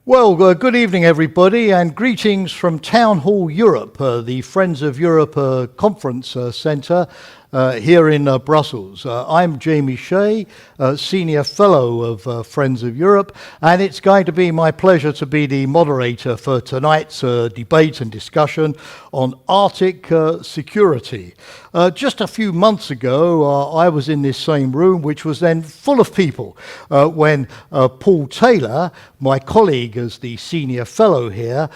Well, good evening, everybody, and greetings from Town Hall Europe, the Friends of Europe Conference Centre here in Brussels. I'm Jamie Shea, Senior Fellow of Friends of Europe, and it's going to be my pleasure to be the moderator for tonight's debate and discussion on Arctic security. Just a few months ago, I was in this same room, which was then full of people, when Paul Taylor, my colleague as the Senior Fellow here,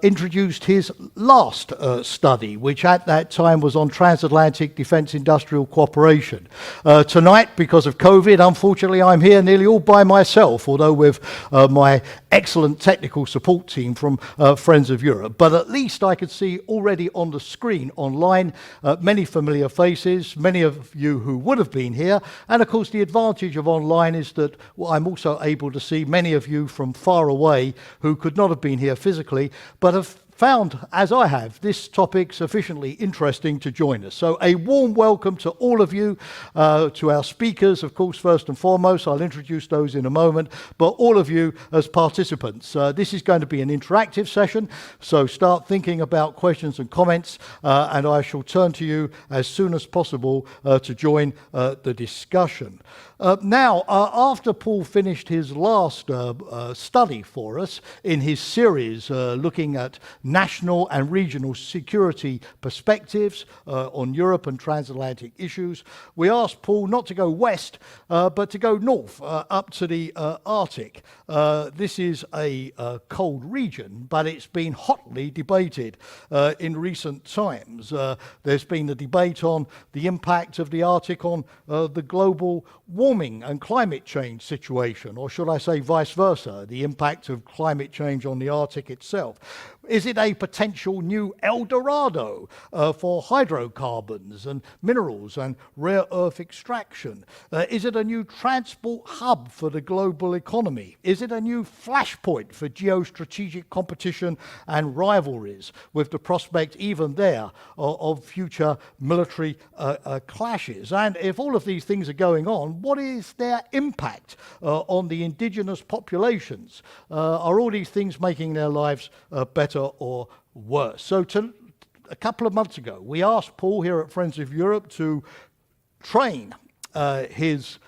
introduced his last study, which at that time was on transatlantic defence industrial cooperation. Tonight, because of COVID, unfortunately, I'm here nearly all by myself, although with my excellent technical support team from Friends of Europe. But at least I could see already on the screen online many familiar faces, many of you who would have been here. And of course, the advantage of online is that I'm also able to see many of you from far away who could not have been here physically, but have found, as I have, this topic sufficiently interesting to join us. So a warm welcome to all of you, to our speakers, of course, first and foremost. I'll introduce those in a moment, but all of you as participants. This is going to be an interactive session, so start thinking about questions and comments, and I shall turn to you as soon as possible to join the discussion. Now, after Paul finished his last study for us in his series looking at national and regional security perspectives on Europe and transatlantic issues, we asked Paul not to go west, but to go north, up to the Arctic. This is a cold region, but it's been hotly debated in recent times. There's been a debate on the impact of the Arctic on the global warming and climate change situation, or should I say vice versa, the impact of climate change on the Arctic itself. Is it a potential new El Dorado for hydrocarbons and minerals and rare earth extraction? Is it a new transport hub for the global economy? Is it a new flashpoint for geostrategic competition and rivalries, with the prospect even there of future military clashes? And if all of these things are going on, what is their impact on the indigenous populations? Are all these things making their lives better or worse? So a couple of months ago, we asked Paul here at Friends of Europe to train his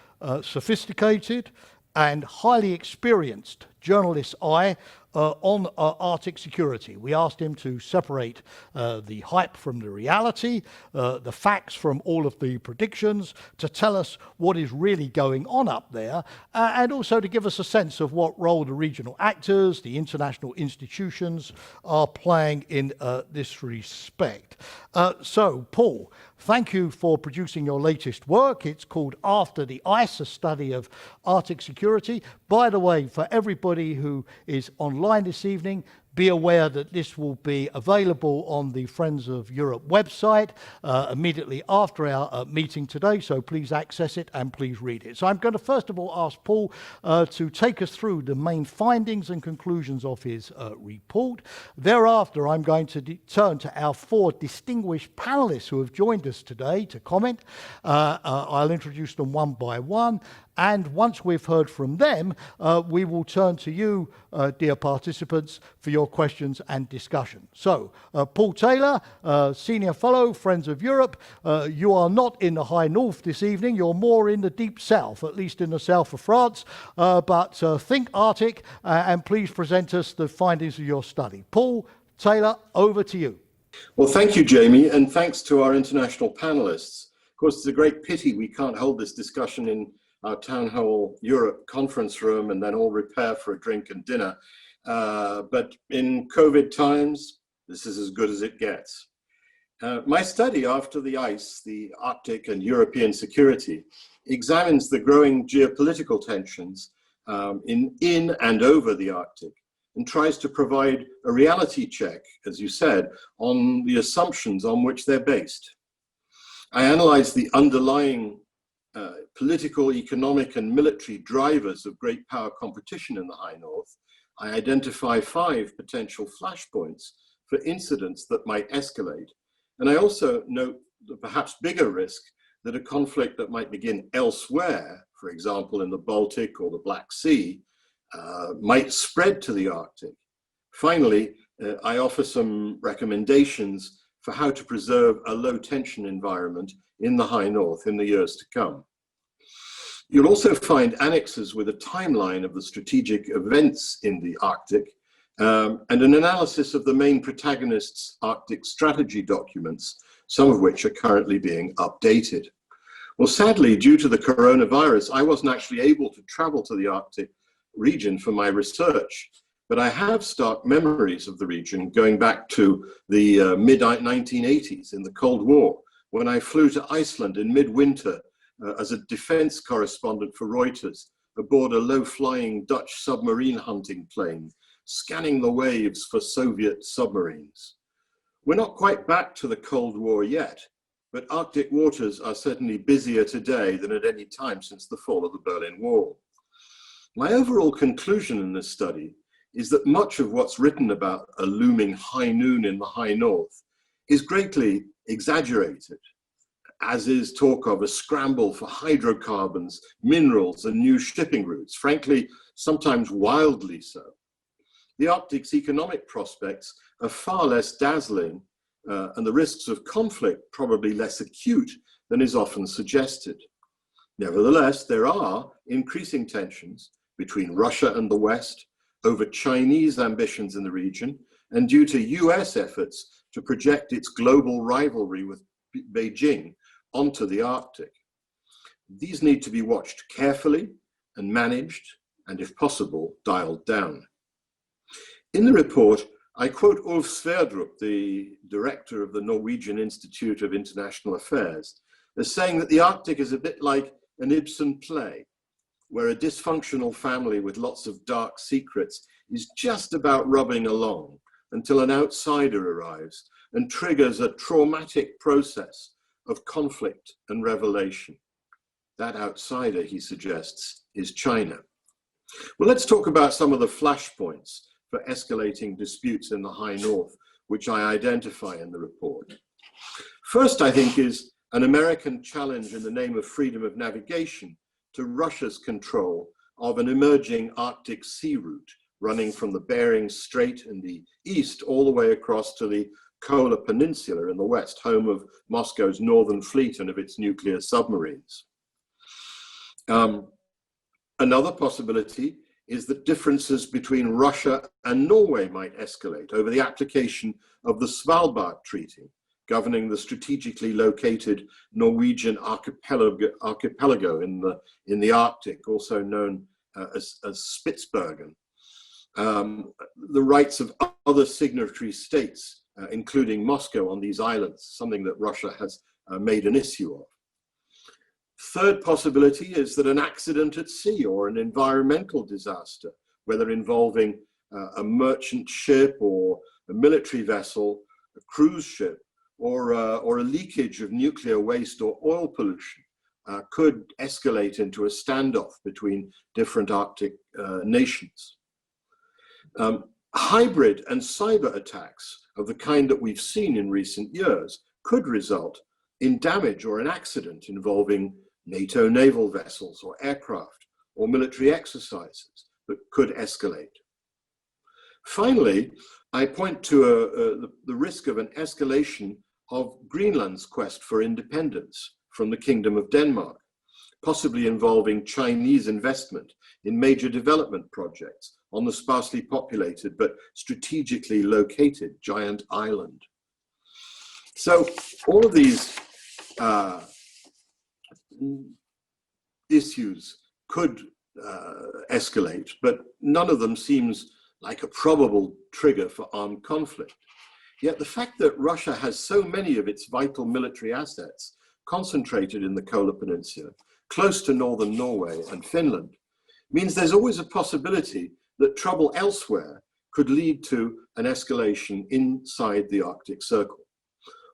sophisticated and highly experienced journalist's eye on Arctic security. We asked him to separate the hype from the reality, the facts from all of the predictions, to tell us what is really going on up there, and also to give us a sense of what role the regional actors, the international institutions are playing in this respect. So, Paul, thank you for producing your latest work. It's called After the Ice, a study of Arctic security. By the way, for everybody who is online this evening, be aware that this will be available on the Friends of Europe website immediately after our meeting today, so please access it and please read it. So I'm going to first of all ask Paul to take us through the main findings and conclusions of his report. Thereafter, I'm going to turn to our four distinguished panelists who have joined us today to comment. I'll introduce them one by one. And once we've heard from them, we will turn to you, dear participants, for your questions and discussion. So, Paul Taylor, Senior Fellow, Friends of Europe, you are not in the high north this evening, you're more in the deep south, at least in the south of France, but think Arctic, and please present us the findings of your study. Paul Taylor, over to you. Well, thank you, Jamie, and thanks to our international panelists. Of course, it's a great pity we can't hold this discussion in our Town Hall Europe conference room and then all repair for a drink and dinner. But in COVID times, this is as good as it gets. My study, After the Ice, the Arctic and European security, examines the growing geopolitical tensions in and over the Arctic, and tries to provide a reality check, as you said, on the assumptions on which they're based. I analyze the underlying political, economic, and military drivers of great power competition in the High North. I identify 5 potential flashpoints for incidents that might escalate. And I also note the perhaps bigger risk that a conflict that might begin elsewhere, for example, in the Baltic or the Black Sea, might spread to the Arctic. Finally, I offer some recommendations for how to preserve a low tension environment in the high north in the years to come. You'll also find annexes with a timeline of the strategic events in the Arctic and an analysis of the main protagonists' Arctic strategy documents, some of which are currently being updated. Well, sadly, due to the coronavirus, I wasn't actually able to travel to the Arctic region for my research, but I have stark memories of the region going back to the mid-1980s in the Cold War, when I flew to Iceland in midwinter as a defense correspondent for Reuters aboard a low-flying Dutch submarine hunting plane, scanning the waves for Soviet submarines. We're not quite back to the Cold War yet, but Arctic waters are certainly busier today than at any time since the fall of the Berlin Wall. My overall conclusion in this study is that much of what's written about a looming high noon in the high north is greatly exaggerated, as is talk of a scramble for hydrocarbons, minerals, and new shipping routes, frankly, sometimes wildly so. The Arctic's economic prospects are far less dazzling, and the risks of conflict probably less acute than is often suggested. Nevertheless, there are increasing tensions between Russia and the West over Chinese ambitions in the region, and due to US efforts to project its global rivalry with Beijing onto the Arctic. These need to be watched carefully and managed, and if possible, dialed down. In the report, I quote Ulf Sverdrup, the director of the Norwegian Institute of International Affairs, as saying that the Arctic is a bit like an Ibsen play, where a dysfunctional family with lots of dark secrets is just about rubbing along until an outsider arrives and triggers a traumatic process of conflict and revelation. That outsider, he suggests, is China. Well, let's talk about some of the flashpoints for escalating disputes in the high north, which I identify in the report. First, I think, is an American challenge in the name of freedom of navigation to Russia's control of an emerging Arctic sea route running from the Bering Strait in the east all the way across to the Kola Peninsula in the west, home of Moscow's Northern Fleet and of its nuclear submarines. Another possibility is that differences between Russia and Norway might escalate over the application of the Svalbard Treaty, governing the strategically located Norwegian archipelago in the Arctic, also known as Spitsbergen. The rights of other signatory states, including Moscow on these islands, something that Russia has made an issue of. Third possibility is that an accident at sea or an environmental disaster, whether involving a merchant ship or a military vessel, a cruise ship, or a leakage of nuclear waste or oil pollution, could escalate into a standoff between different Arctic nations. Hybrid and cyber attacks of the kind that we've seen in recent years could result in damage or an accident involving NATO naval vessels or aircraft or military exercises that could escalate. Finally, I point to the risk of an escalation of Greenland's quest for independence from the Kingdom of Denmark, possibly involving Chinese investment in major development projects on the sparsely populated but strategically located giant island. So all of these issues could escalate, but none of them seems like a probable trigger for armed conflict. Yet the fact that Russia has so many of its vital military assets concentrated in the Kola Peninsula, close to northern Norway and Finland, means there's always a possibility that trouble elsewhere could lead to an escalation inside the Arctic Circle.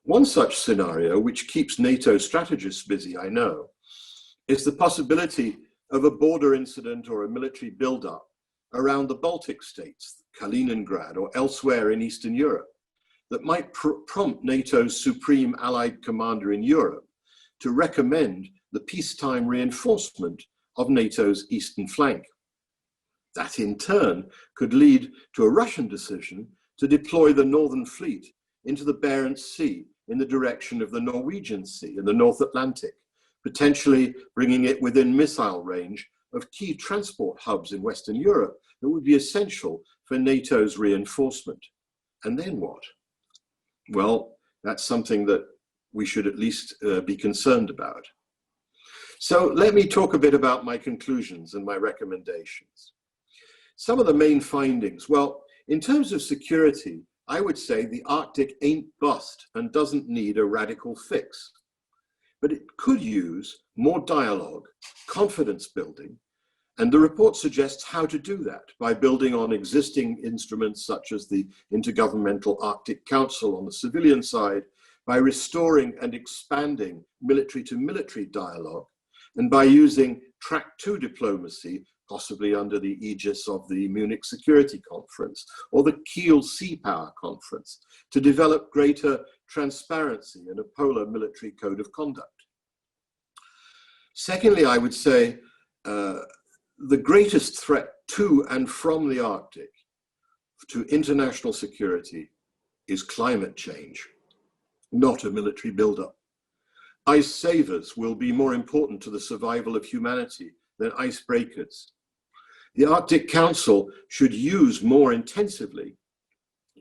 One such scenario, which keeps NATO strategists busy, I know, is the possibility of a border incident or a military buildup around the Baltic states, Kaliningrad, or elsewhere in Eastern Europe, that might prompt NATO's supreme allied commander in Europe to recommend the peacetime reinforcement of NATO's eastern flank. That in turn could lead to a Russian decision to deploy the Northern Fleet into the Barents Sea in the direction of the Norwegian Sea in the North Atlantic, potentially bringing it within missile range of key transport hubs in Western Europe that would be essential for NATO's reinforcement. And then what? Well, that's something that we should at least be concerned about. So let me talk a bit about my conclusions and my recommendations. Some of the main findings. Well, in terms of security, I would say the Arctic ain't bust and doesn't need a radical fix. But it could use more dialogue, confidence building, and the report suggests how to do that by building on existing instruments such as the Intergovernmental Arctic Council on the civilian side, by restoring and expanding military-to-military dialogue, and by using Track 2 diplomacy, possibly under the aegis of the Munich Security Conference or the Kiel Sea Power Conference, to develop greater transparency and a polar military code of conduct. Secondly, I would say the greatest threat to and from the Arctic to international security is climate change, not a military buildup. Ice savers will be more important to the survival of humanity than icebreakers. The Arctic Council should use more intensively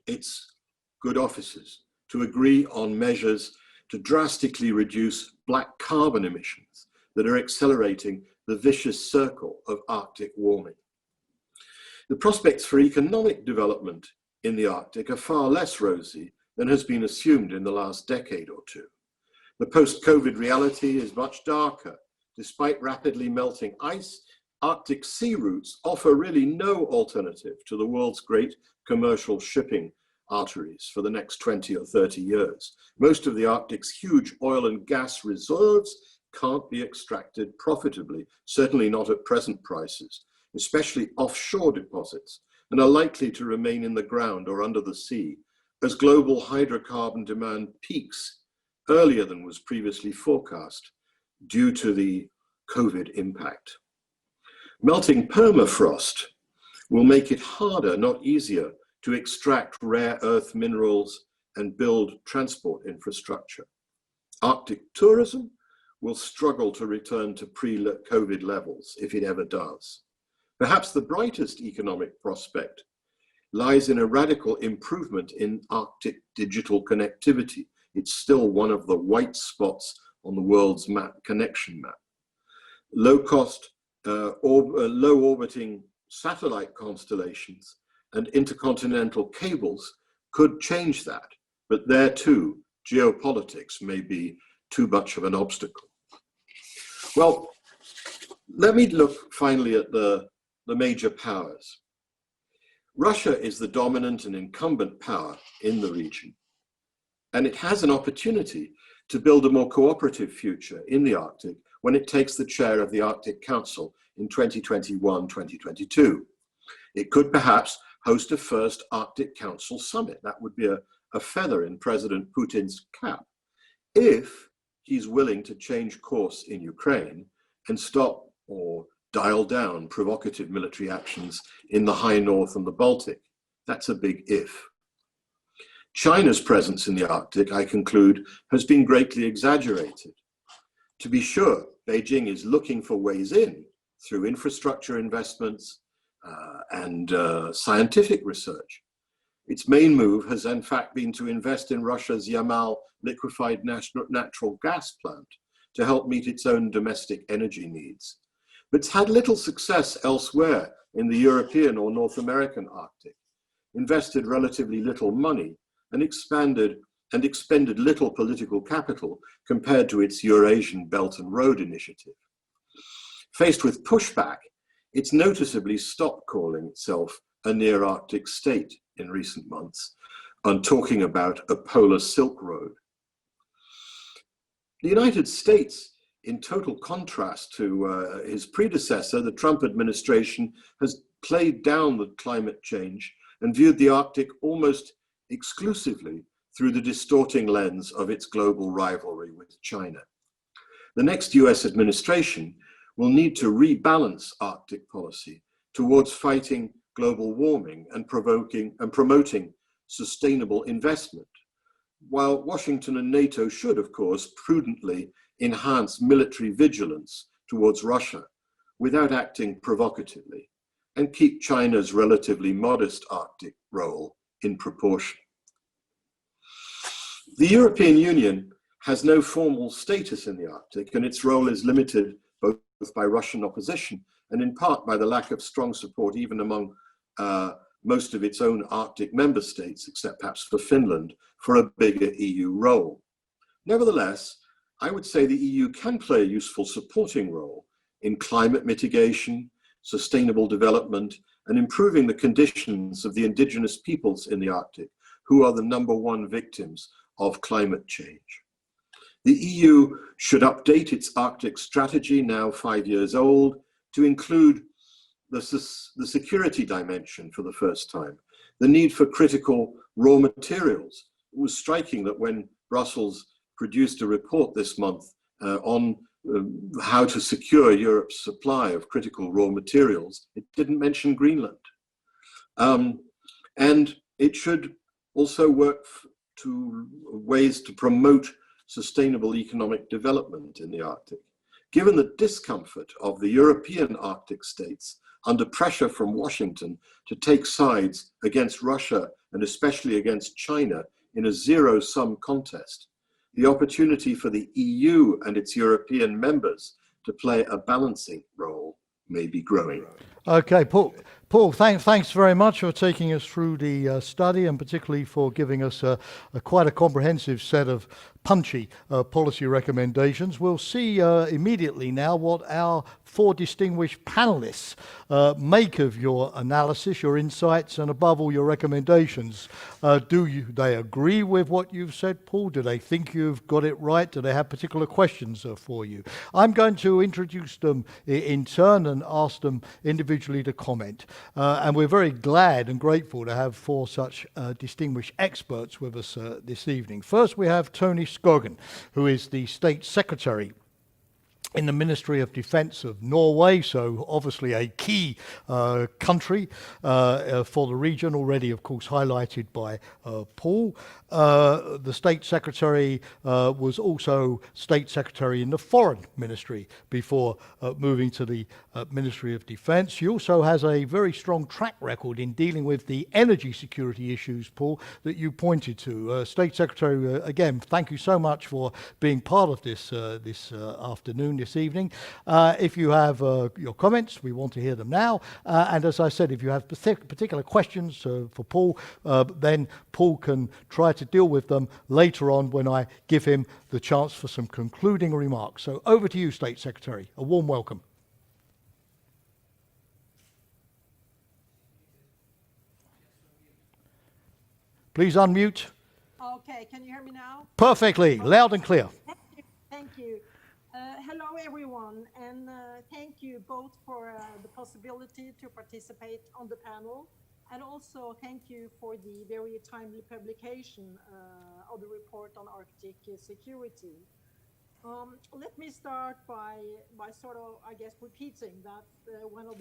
its good officers to agree on measures to drastically reduce black carbon emissions that are accelerating the vicious circle of Arctic warming. The prospects for economic development in the Arctic are far less rosy than has been assumed in the last decade or two. The post-COVID reality is much darker. Despite rapidly melting ice, Arctic sea routes offer really no alternative to the world's great commercial shipping arteries for the next 20 or 30 years. Most of the Arctic's huge oil and gas reserves can't be extracted profitably, certainly not at present prices, especially offshore deposits, and are likely to remain in the ground or under the sea as global hydrocarbon demand peaks earlier than was previously forecast due to the COVID impact. Melting permafrost will make it harder, not easier, to extract rare earth minerals and build transport infrastructure. Arctic tourism will struggle to return to pre-COVID levels, if it ever does. Perhaps the brightest economic prospect lies in a radical improvement in Arctic digital connectivity. It's still one of the white spots on the world's connection map. Low-cost, low-orbiting satellite constellations and intercontinental cables could change that, but there too, geopolitics may be too much of an obstacle. Well, let me look finally at the major powers. Russia is the dominant and incumbent power in the region, and it has an opportunity to build a more cooperative future in the Arctic when it takes the chair of the Arctic Council in 2021-2022. It could perhaps host a first Arctic Council summit. That would be a feather in President Putin's cap, if he's willing to change course in Ukraine and stop or dial down provocative military actions in the high north and the Baltic. That's a big if. China's presence in the Arctic, I conclude, has been greatly exaggerated. To be sure, Beijing is looking for ways in through infrastructure investments and scientific research. Its main move has in fact been to invest in Russia's Yamal liquefied natural gas plant to help meet its own domestic energy needs. But it's had little success elsewhere in the European or North American Arctic, invested relatively little money, and expended little political capital compared to its Eurasian Belt and Road Initiative. Faced with pushback, it's noticeably stopped calling itself a near-Arctic state in recent months and talking about a polar Silk Road. The United States, in total contrast to his predecessor, the Trump administration, has played down the climate change and viewed the Arctic almost exclusively through the distorting lens of its global rivalry with China. The next US administration will need to rebalance Arctic policy towards fighting global warming and promoting sustainable investment, while Washington and NATO should, of course, prudently enhance military vigilance towards Russia without acting provocatively, and keep China's relatively modest Arctic role in proportion. The European Union has no formal status in the Arctic, and its role is limited both by Russian opposition and in part by the lack of strong support even among most of its own Arctic member states, except perhaps for Finland, for a bigger EU role. Nevertheless, I would say the EU can play a useful supporting role in climate mitigation, sustainable development, and improving the conditions of the indigenous peoples in the Arctic, who are the #1 victims of climate change. The EU should update its Arctic strategy, now 5 years old, to include the security dimension for the first time, the need for critical raw materials. It was striking that when Brussels produced a report this month on how to secure Europe's supply of critical raw materials, it didn't mention Greenland. And it should also work to ways to promote sustainable economic development in the Arctic. Given the discomfort of the European Arctic states under pressure from Washington to take sides against Russia and especially against China in a zero-sum contest, the opportunity for the EU and its European members to play a balancing role may be growing. Okay, Paul, thanks very much for taking us through the study, and particularly for giving us quite a comprehensive set of punchy policy recommendations. We'll see immediately now what our 4 distinguished panelists make of your analysis, your insights, and above all, your recommendations. Do they agree with what you've said, Paul? Do they think you've got it right? Do they have particular questions for you? I'm going to introduce them in turn and ask them individually to comment. And we're very glad and grateful to have 4 such distinguished experts with us this evening. First, we have Tony Skogan, who is the State Secretary in the Ministry of Defence of Norway, so obviously a key country for the region, already of course highlighted by Paul. The State Secretary was also State Secretary in the Foreign Ministry before moving to the Ministry of Defence. She also has a very strong track record in dealing with the energy security issues, Paul, that you pointed to. State Secretary, again, thank you so much for being part of this afternoon, this evening. If you have your comments, we want to hear them now. And as I said, if you have particular questions for Paul, then Paul can try to deal with them later on when I give him the chance for some concluding remarks. So over to you, State Secretary. A warm welcome. Please unmute. Okay, can you hear me now? Perfectly, loud and clear. Thank you. Hello, everyone, and thank you both for the possibility to participate on the panel, and also thank you for the very timely publication of the report on Arctic security. Let me start by sort of, I guess, repeating that one of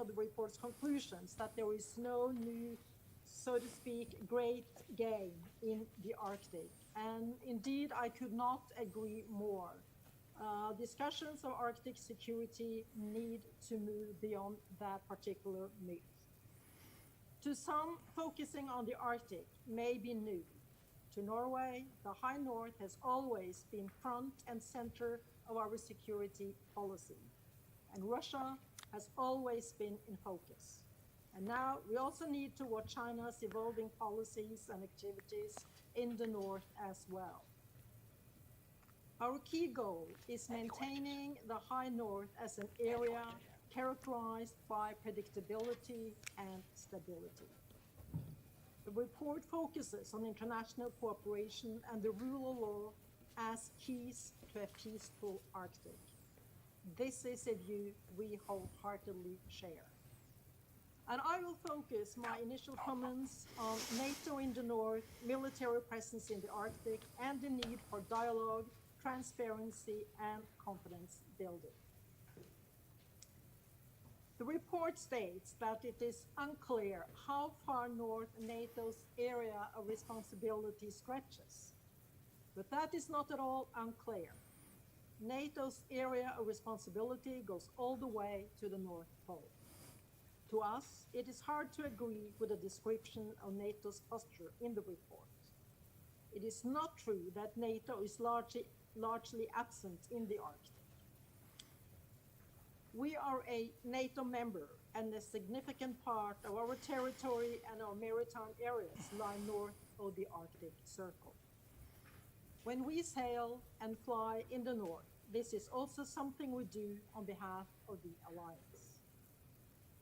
the report's conclusions, that there is no new, so to speak, great game in the Arctic. And indeed, I could not agree more. Discussions of Arctic security need to move beyond that particular myth. To some, focusing on the Arctic may be new. To Norway, the High North has always been front and center of our security policy. And Russia has always been in focus. And now we also need to watch China's evolving policies and activities in the North as well. Our key goal is maintaining the High North as an area characterized by predictability and stability. The report focuses on international cooperation and the rule of law as keys to a peaceful Arctic. This is a view we wholeheartedly share. And I will focus my initial comments on NATO in the North, military presence in the Arctic, and the need for dialogue, transparency, and confidence building. The report states that it is unclear how far north NATO's area of responsibility stretches, but that is not at all unclear. NATO's area of responsibility goes all the way to the North Pole. To us, it is hard to agree with the description of NATO's posture in the report. It is not true that NATO is largely absent in the Arctic. We are a NATO member, and a significant part of our territory and our maritime areas lie north of the Arctic Circle. When we sail and fly in the north, this is also something we do on behalf of the alliance.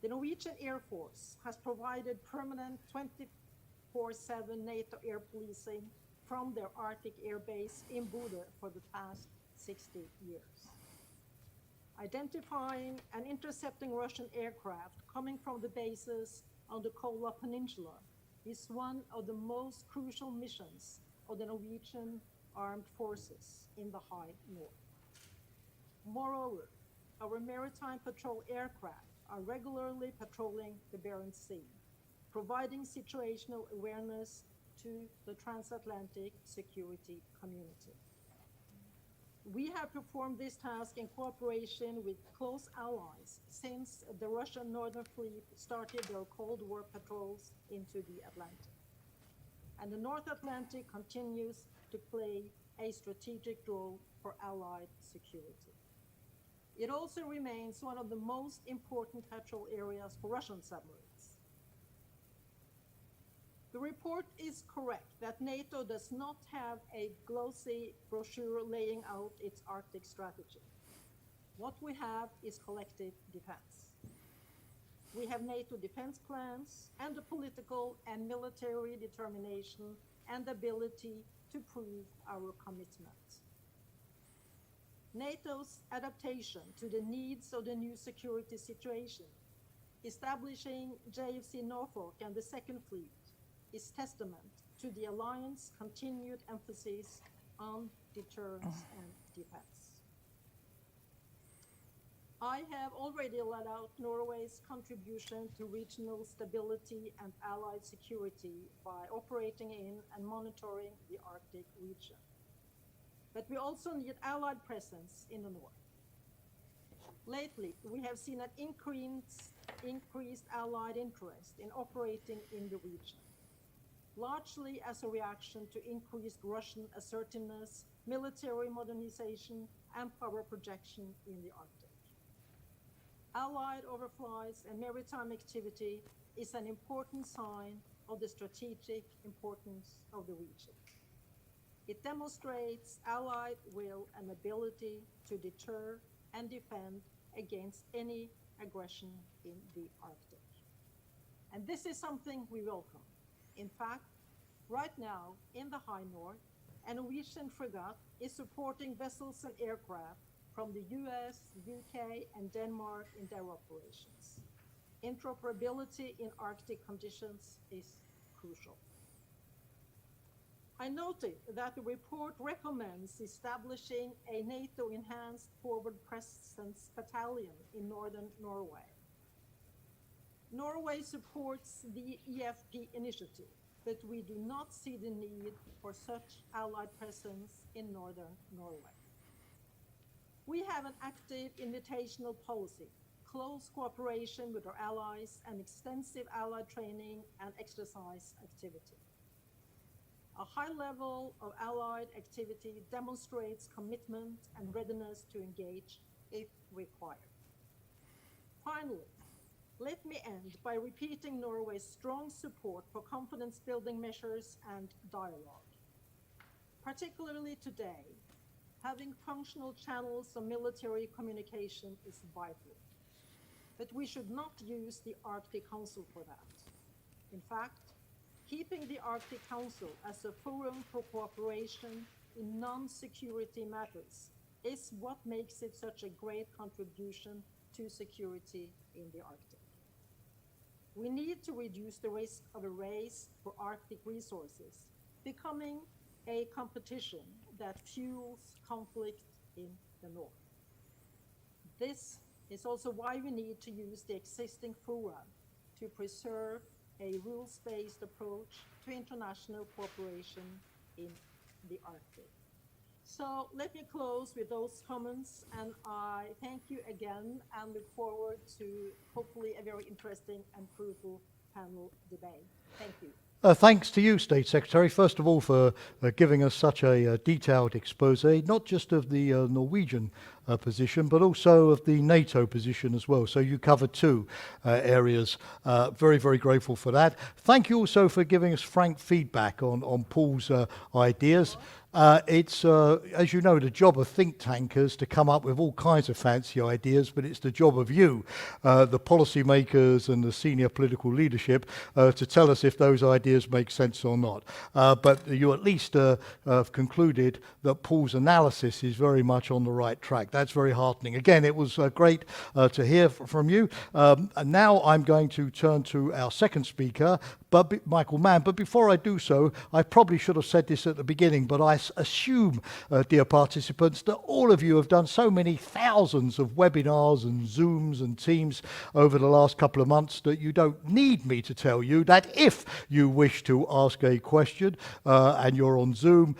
The Norwegian Air Force has provided permanent 24/7 NATO air policing from their Arctic air base in Bodø for the past 60 years. Identifying and intercepting Russian aircraft coming from the bases on the Kola Peninsula is one of the most crucial missions of the Norwegian armed forces in the high north. Moreover, our maritime patrol aircraft are regularly patrolling the Barents Sea, providing situational awareness to the transatlantic security community. We have performed this task in cooperation with close allies since the Russian Northern Fleet started their Cold War patrols into the Atlantic. And the North Atlantic continues to play a strategic role for Allied security. It also remains one of the most important patrol areas for Russian submarines. The report is correct that NATO does not have a glossy brochure laying out its Arctic strategy. What we have is collective defense. We have NATO defense plans and the political and military determination and ability to prove our commitment. NATO's adaptation to the needs of the new security situation, establishing JFC Norfolk and the Second Fleet, is testament to the alliance's continued emphasis on deterrence and defense. I have already laid out Norway's contribution to regional stability and allied security by operating in and monitoring the Arctic region. But we also need allied presence in the north. Lately, we have seen an increased allied interest in operating in the region, largely as a reaction to increased Russian assertiveness, military modernization, and power projection in the Arctic. Allied overflights and maritime activity is an important sign of the strategic importance of the region. It demonstrates Allied will and ability to deter and defend against any aggression in the Arctic. And this is something we welcome. In fact, right now in the high north, a Norwegian frigate is supporting vessels and aircraft from the US, UK, and Denmark in their operations. Interoperability in Arctic conditions is crucial. I noted that the report recommends establishing a NATO-enhanced forward presence battalion in northern Norway. Norway supports the EFP initiative, but we do not see the need for such allied presence in northern Norway. We have an active invitational policy, close cooperation with our allies, and extensive allied training and exercise activity. A high level of allied activity demonstrates commitment and readiness to engage if required. Finally, let me end by repeating Norway's strong support for confidence-building measures and dialogue. Particularly today, having functional channels of military communication is vital. But we should not use the Arctic Council for that. In fact, keeping the Arctic Council as a forum for cooperation in non-security matters is what makes it such a great contribution to security in the Arctic. We need to reduce the risk of a race for Arctic resources becoming a competition that fuels conflict in the north. This It's also why we need to use the existing fora to preserve a rules-based approach to international cooperation in the Arctic. So let me close with those comments, and I thank you again and look forward to hopefully a very interesting and fruitful panel debate. Thank you. Thanks to you, State Secretary, first of all, for giving us such a detailed expose, not just of the Norwegian position, but also of the NATO position as well. So you covered two areas. Very, very grateful for that. Thank you also for giving us frank feedback on Paul's ideas. It's, as you know, the job of think tankers to come up with all kinds of fancy ideas, but it's the job of you, the policymakers and the senior political leadership, to tell us if those ideas make sense or not. But you at least have concluded that Paul's analysis is very much on the right track. That's very heartening. Again, it was great to hear from you. And now I'm going to turn to our second speaker, Michael Mann. But before I do so, I probably should have said this at the beginning, but I assume, dear participants, that all of you have done so many thousands of webinars and Zooms and Teams over the last couple of months that you don't need me to tell you that if you wish to ask a question and you're on Zoom,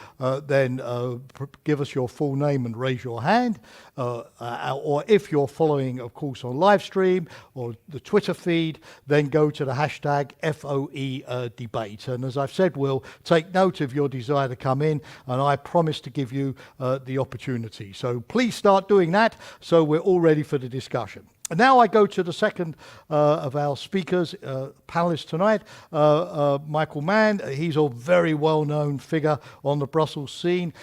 then give us your full name and raise your hand. Or if you're following, of course, on live stream or the Twitter feed, then go to the hashtag FOE debate. And as I've said, we'll take note of your desire to come in, and I promise to give you the opportunity. So please start doing that so we're all ready for the discussion. And now I go to the second of our speakers, panelists tonight, Michael Mann. He's a very well-known figure on the Brussels scene,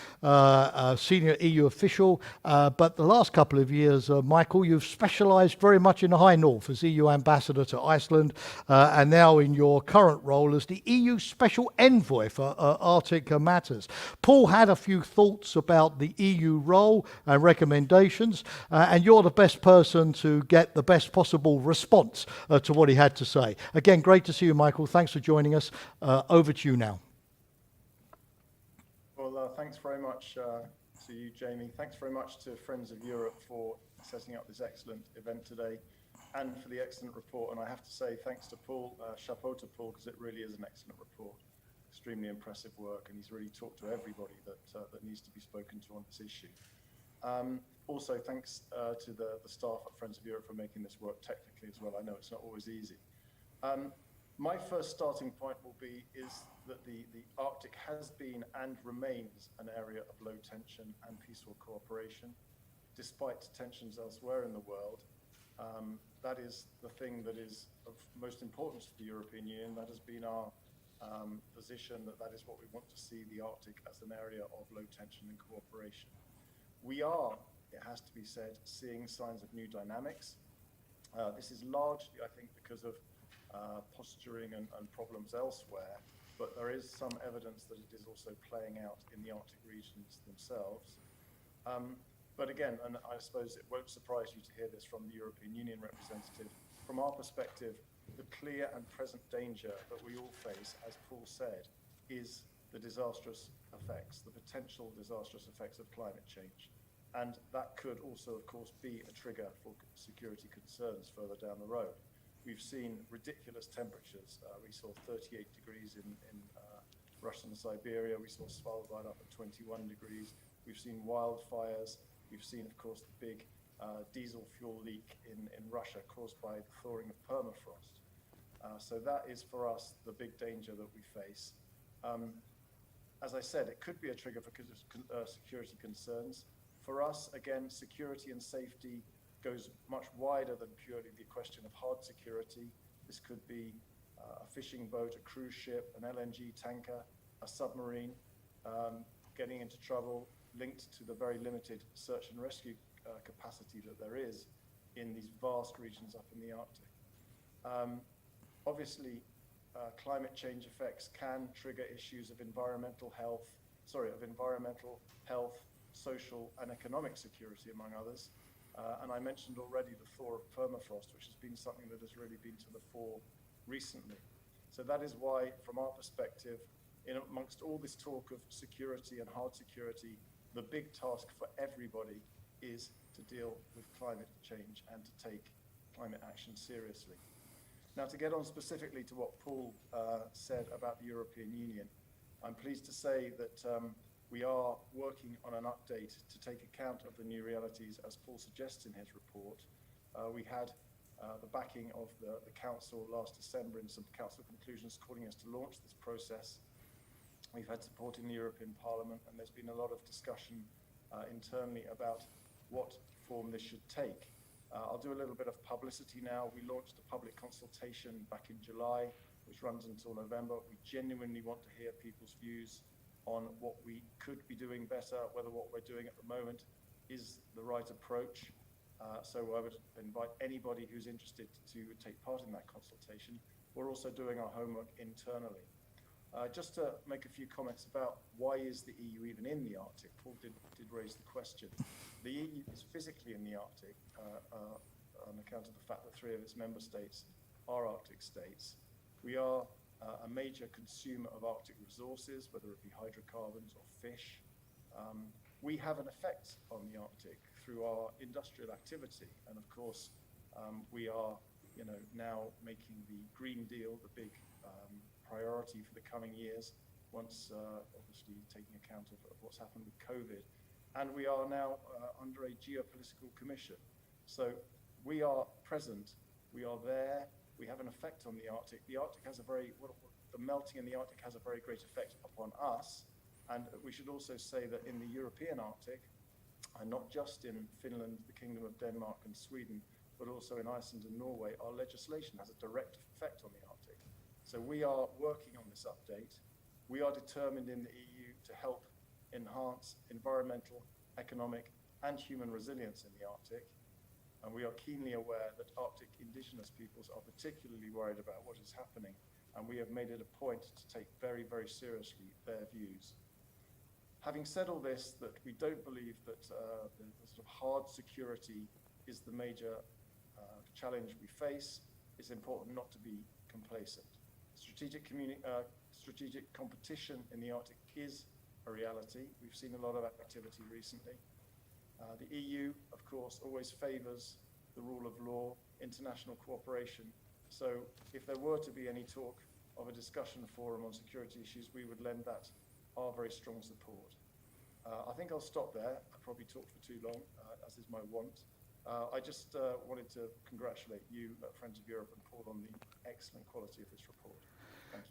senior EU official. But the last couple of years, Michael, you've specialised very much in the High North as EU ambassador to Iceland, and now in your current role as the EU Special Envoy for Arctic matters. Paul had a few thoughts about the EU role and recommendations, and you're the best person to get the best possible response to what he had to say. Again, great to see you, Michael. Thanks for joining us. Over to you now. Well, thanks very much to you, Jamie. Thanks very much to Friends of Europe for setting up this excellent event today and for the excellent report. And I have to say thanks to Paul, chapeau to Paul, because it really is an excellent report. Extremely impressive work, and he's really talked to everybody that needs to be spoken to on this issue. Also, thanks to the staff at Friends of Europe for making this work technically as well. I know it's not always easy. My first starting point is that the Arctic has been and remains an area of low tension and peaceful cooperation, despite tensions elsewhere in the world. That is the thing that is of most importance to the European Union. That has been our position, that is what we want to see the Arctic as an area of low tension and cooperation. We are, it has to be said, seeing signs of new dynamics. This is largely, I think, because of posturing and problems elsewhere, but there is some evidence that it is also playing out in the Arctic regions themselves. But again, and I suppose it won't surprise you to hear this from the European Union representative, from our perspective, the clear and present danger that we all face, as Paul said, is the disastrous effects, the potential disastrous effects of climate change. And that could also, of course, be a trigger for security concerns further down the road. We've seen ridiculous temperatures. We saw 38 degrees in Russian Siberia. We saw Svalbard up at 21 degrees. We've seen wildfires. We've seen, of course, the big diesel fuel leak in Russia caused by the thawing of permafrost. So that is, for us, the big danger that we face. As I said, it could be a trigger for security concerns. For us, again, security and safety goes much wider than purely the question of hard security. This could be a fishing boat, a cruise ship, an LNG tanker, a submarine getting into trouble, linked to the very limited search and rescue capacity that there is in these vast regions up in the Arctic. Obviously, climate change effects can trigger issues of environmental health, social and economic security, among others. And I mentioned already the thaw of permafrost, which has been something that has really been to the fore recently. So that is why, from our perspective, in amongst all this talk of security and hard security, the big task for everybody is to deal with climate change and to take climate action seriously. Now, to get on specifically to what Paul said about the European Union, I'm pleased to say that we are working on an update to take account of the new realities, as Paul suggests in his report. We had the backing of the Council last December in some Council conclusions calling us to launch this process. We've had support in the European Parliament, and there's been a lot of discussion internally about what form this should take. I'll do a little bit of publicity now. We launched a public consultation back in July, which runs until November. We genuinely want to hear people's views on what we could be doing better, whether what we're doing at the moment is the right approach. So I would invite anybody who's interested to take part in that consultation. We're also doing our homework internally. Just to make a few comments about why is the EU even in the Arctic? Paul did raise the question. The EU is physically in the Arctic on account of the fact that 3 of its member states are Arctic states. We are a major consumer of Arctic resources, whether it be hydrocarbons or fish. We have an effect on the Arctic through our industrial activity, and of course, we are, now making the Green Deal the big priority for the coming years, once obviously taking account of what's happened with COVID. And we are now under a geopolitical commission. So we are present, we are there, we have an effect on the Arctic. The Arctic has the melting in the Arctic has a very great effect upon us. And we should also say that in the European Arctic, and not just in Finland, the Kingdom of Denmark and Sweden, but also in Iceland and Norway, our legislation has a direct effect on the Arctic. So we are working on this update. We are determined in the EU to help enhance environmental, economic, and human resilience in the Arctic. And we are keenly aware that Arctic indigenous peoples are particularly worried about what is happening. And we have made it a point to take very, very seriously their views. Having said all this, that we don't believe that the sort of hard security is the major challenge we face, it's important not to be complacent. Strategic competition in the Arctic is a reality. We've seen a lot of activity recently. The EU, of course, always favors the rule of law, international cooperation. So if there were to be any talk of a discussion forum on security issues, we would lend that our very strong support. I think I'll stop there. I probably talked for too long, as is my wont. I just wanted to congratulate you, Friends of Europe, and Paul on the excellent quality of this report. Thank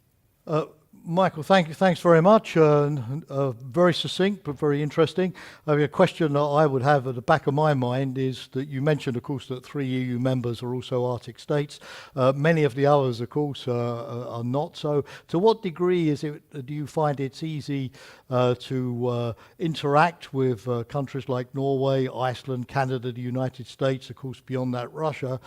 you. Michael, thanks very much. Very succinct, but very interesting. I mean, a question that I would have at the back of my mind is that you mentioned, of course, that 3 EU members are also Arctic states. Many of the others, of course, are not. So to what degree do you find it's easy to interact with countries like Norway, Iceland, Canada, the United States, of course, beyond that, Russia,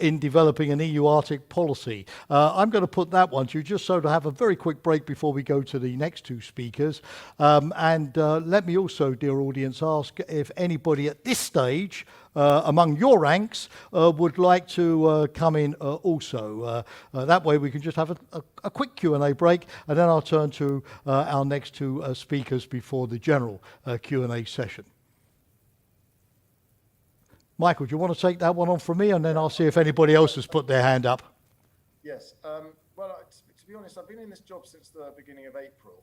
in developing an EU Arctic policy? I'm going to put that one to you just so to have a very quick break before we go to the next 2 speakers. And let me also, dear audience, ask if anybody at this stage among your ranks would like to come in also. That way we can just have a quick Q&A break, and then I'll turn to our next 2 speakers before the general Q&A session. Michael, do you want to take that one on from me, and then I'll see if anybody else has put their hand up? Yes. Well, to be honest, I've been in this job since the beginning of April,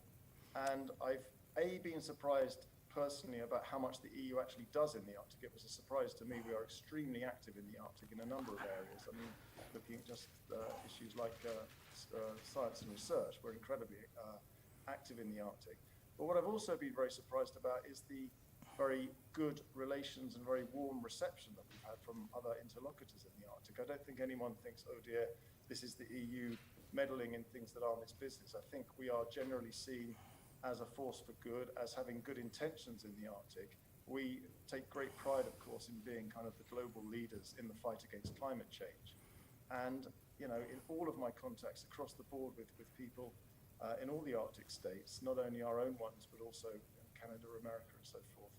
and I've been surprised personally about how much the EU actually does in the Arctic. It was a surprise to me. We are extremely active in the Arctic in a number of areas. I mean, looking at just issues like science and research, we're incredibly active in the Arctic. But what I've also been very surprised about is the very good relations and very warm reception that we've had from other interlocutors in the Arctic. I don't think anyone thinks, oh dear, this is the EU meddling in things that aren't its business. I think we are generally seen as a force for good, as having good intentions in the Arctic. We take great pride, of course, in being kind of the global leaders in the fight against climate change. And, in all of my contacts across the board with people in all the Arctic states, not only our own ones, but also Canada, America, and so forth,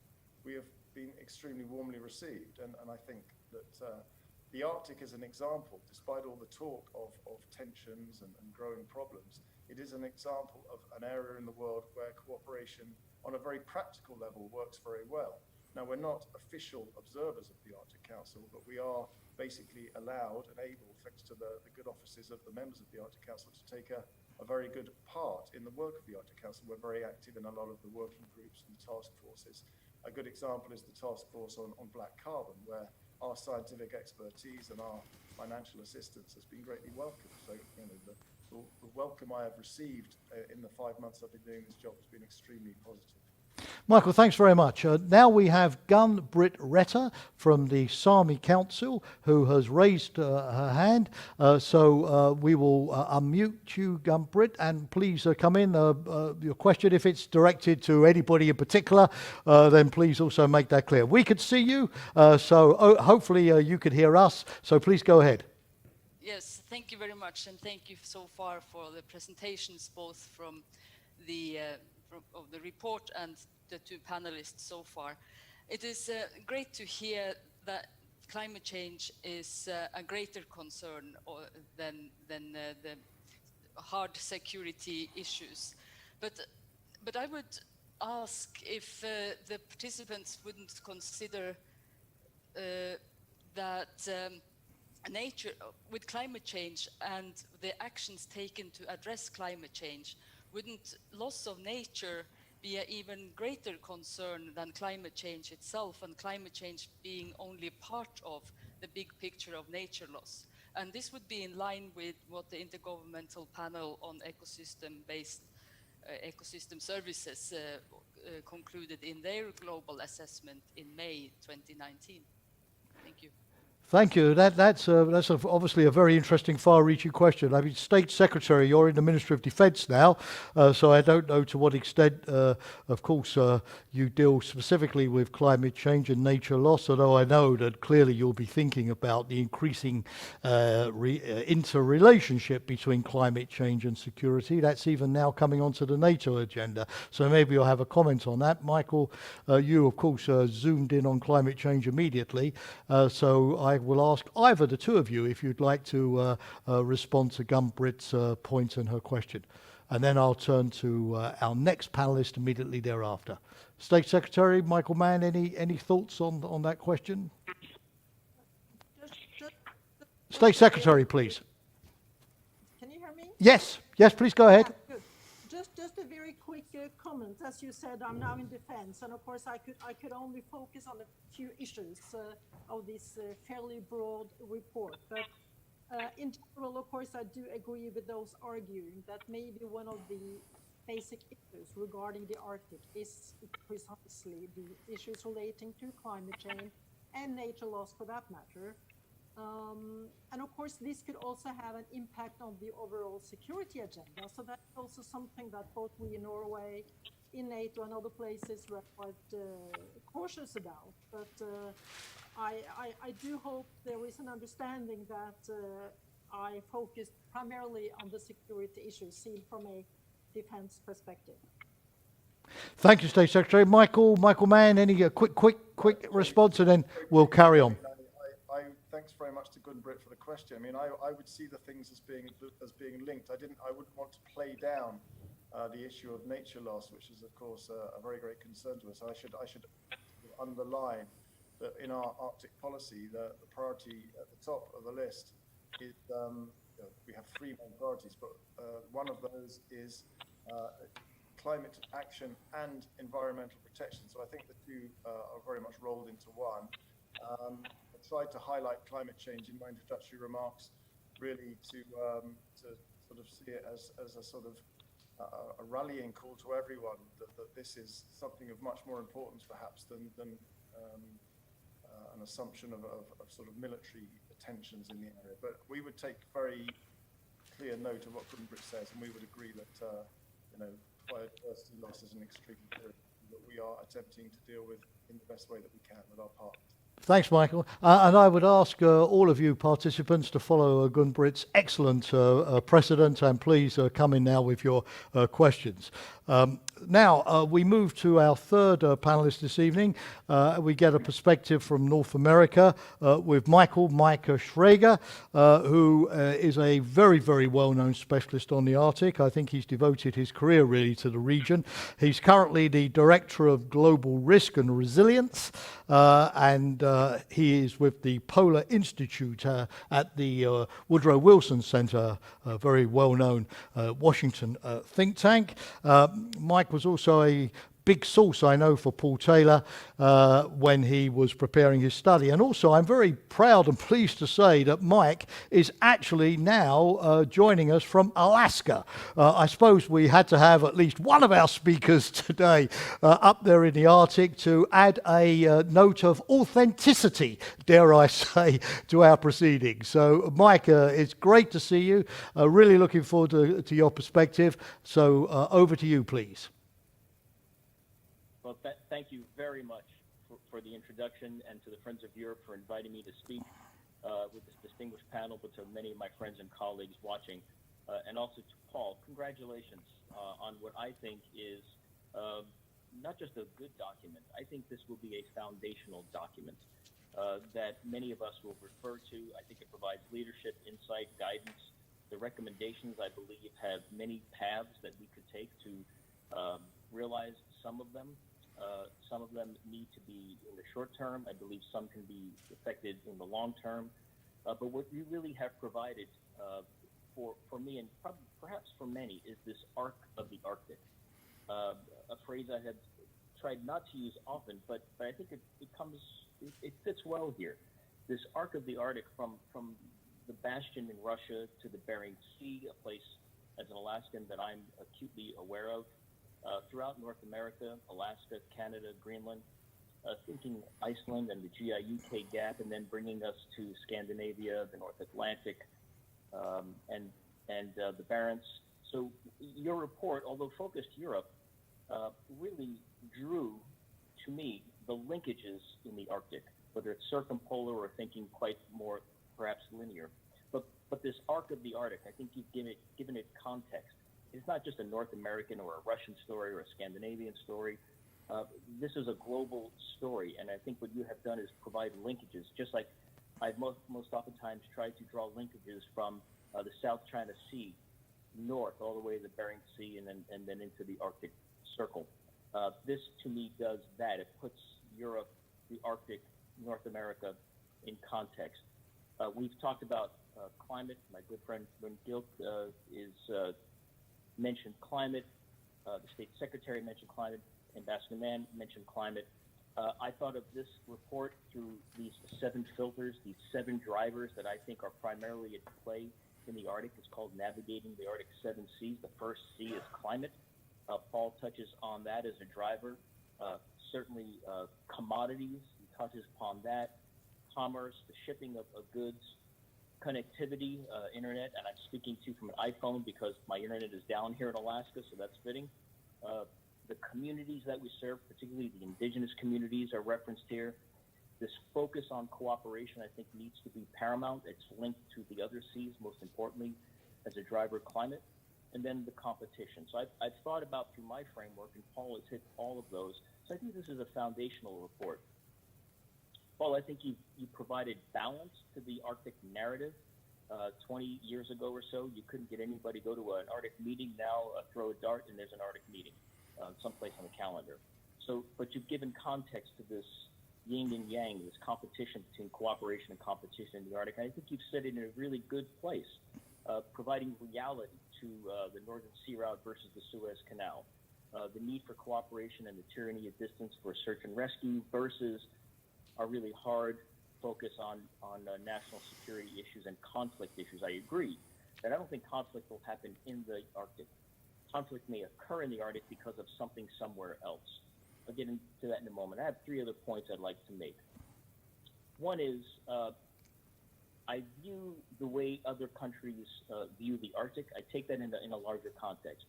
we have been extremely warmly received. And I think that the Arctic is an example, despite all the talk of tensions and growing problems. It is an example of an area in the world where cooperation on a very practical level works very well. Now, we're not official observers of the Arctic Council, but we are basically allowed and able, thanks to the good offices of the members of the Arctic Council, to take a very good part in the work of the Arctic Council. We're very active in a lot of the working groups and task forces. A good example is the task force on black carbon, where our scientific expertise and our financial assistance has been greatly welcomed. So, you know, the welcome I have received in the 5 months I've been doing this job has been extremely positive. Michael, thanks very much. Now we have Gun-Britt Retter from the Sami Council, who has raised her hand. So we will unmute you, Gun-Britt, and please come in. Your question, if it's directed to anybody in particular, then please also make that clear. We could see you, so hopefully you could hear us. So please go ahead. Yes, thank you very much, and thank you so far for the presentations, both from the of the report and the two panelists so far. It is great to hear that climate change is a greater concern than the hard security issues. But I would ask if the participants wouldn't consider that nature, with climate change and the actions taken to address climate change, wouldn't loss of nature be an even greater concern than climate change itself, and climate change being only part of the big picture of nature loss? And this would be in line with what the Intergovernmental Panel on Ecosystem-Based Ecosystem Services concluded in their global assessment in May 2019. Thank you. Thank you. That's obviously a very interesting, far-reaching question. I mean, State Secretary, you're in the Ministry of Defence now, so I don't know to what extent, of course, you deal specifically with climate change and nature loss, although I know that clearly you'll be thinking about the increasing interrelationship between climate change and security. That's even now coming onto the NATO agenda. So maybe you'll have a comment on that. Michael, you, of course, zoomed in on climate change immediately, so I will ask either the two of you if you'd like to respond to Gun-Britt's point and her question. And then I'll turn to our next panelist immediately thereafter. State Secretary Michael Mann, any thoughts on that question? State Secretary, please. Can you hear me? Yes, please go ahead. Yeah, good. Just a very quick comment. As you said, I'm now in defense, and of course I could only focus on a few issues of this fairly broad report. But in general, of course, I do agree with those arguing that maybe one of the basic issues regarding the Arctic is precisely the issues relating to climate change and nature loss, for that matter. And of course, this could also have an impact on the overall security agenda. So that's also something that both we in Norway, in NATO and other places are quite cautious about. But I do hope there is an understanding that I focused primarily on the security issues seen from a defense perspective. Thank you, State Secretary. Michael Mann, any quick response, and then we'll carry on. Thanks very much to Gun-Britt for the question. I mean, I would see the things as being linked. I wouldn't want to play down the issue of nature loss, which is of course a very great concern to us. I should underline that in our Arctic policy, the priority at the top of the list is we have three main priorities, but one of those is climate action and environmental protection. So I think the two are very much rolled into one. I tried to highlight climate change in my introductory remarks, really to sort of see it as a sort of a rallying call to everyone that this is something of much more importance perhaps than an assumption of sort of military tensions in the area. But we would take very clear note of what Gun-Britt says, and we would agree that biodiversity loss is an extreme issue that we are attempting to deal with in the best way that we can with our partners. Thanks, Michael. And I would ask all of you participants to follow Gun-Britt's excellent precedent, and please come in now with your questions. Now, we move to our third panelist this evening. We get a perspective from North America with Mike Schrager, who is a very, very well-known specialist on the Arctic. I think he's devoted his career really to the region. He's currently the Director of Global Risk and Resilience, and he is with the Polar Institute at the Woodrow Wilson Center, a very well-known Washington think tank. Mike was also a big source, I know, for Paul Taylor when he was preparing his study. And also, I'm very proud and pleased to say that Mike is actually now joining us from Alaska. I suppose we had to have at least one of our speakers today up there in the Arctic to add a note of authenticity, dare I say, to our proceedings. So, Mike, it's great to see you. Really looking forward to your perspective. So, over to you, please. Well, thank you very much for the introduction, and to the Friends of Europe for inviting me to speak with this distinguished panel, but to many of my friends and colleagues watching, and also to Paul. Congratulations on what I think is not just a good document. I think this will be a foundational document that many of us will refer to. I think it provides leadership, insight, guidance. The recommendations, I believe, have many paths that we could take to realize some of them. Some of them need to be in the short term. I believe some can be effected in the long term. But what you really have provided for me, and perhaps for many, is this arc of the Arctic. A phrase I have tried not to use often, but I think it fits well here. This arc of the Arctic from the bastion in Russia to the Bering Sea, a place as an Alaskan that I'm acutely aware of, throughout North America, Alaska, Canada, Greenland, thinking Iceland and the GI-UK gap, and then bringing us to Scandinavia, the North Atlantic, and the Barents. So your report, although focused Europe, really drew, to me, the linkages in the Arctic, whether it's circumpolar or thinking quite more perhaps linear. But this arc of the Arctic, I think you've given it context. It's not just a North American or a Russian story or a Scandinavian story. This is a global story, and I think what you have done is provide linkages, just like I've most oftentimes tried to draw linkages from the South China Sea north all the way to the Bering Sea and then into the Arctic Circle. This, to me, does that. It puts Europe, the Arctic, North America in context. We've talked about climate. My good friend Wim Gilk mentioned climate. The State Secretary mentioned climate. Ambassador Mann mentioned climate. I thought of this report through these 7 filters, these 7 drivers that I think are primarily at play in the Arctic. It's called Navigating the Arctic 7 Seas. The first C is climate. Paul touches on that as a driver. Certainly commodities, he touches upon that. Commerce, the shipping of goods, connectivity, internet, and I'm speaking to you from an iPhone because my internet is down here in Alaska, so that's fitting. The communities that we serve, particularly the indigenous communities, are referenced here. This focus on cooperation, I think, needs to be paramount. It's linked to the other C's, most importantly, as a driver of climate, and then the competition. So I've thought about through my framework, and Paul has hit all of those. So I think this is a foundational report. Paul, I think you provided balance to the Arctic narrative. 20 years ago or so, you couldn't get anybody to go to an Arctic meeting. Now throw a dart and there's an Arctic meeting someplace on the calendar. So, but you've given context to this yin and yang, this competition between cooperation and competition in the Arctic. And I think you've set it in a really good place, providing reality to the Northern Sea Route versus the Suez Canal, the need for cooperation and the tyranny of distance for search and rescue versus a really hard focus on national security issues and conflict issues. I agree that I don't think conflict will happen in the Arctic. Conflict may occur in the Arctic because of something somewhere else. I'll get into that in a moment. I have 3 other points I'd like to make. One is I view the way other countries view the Arctic. I take that in a larger context.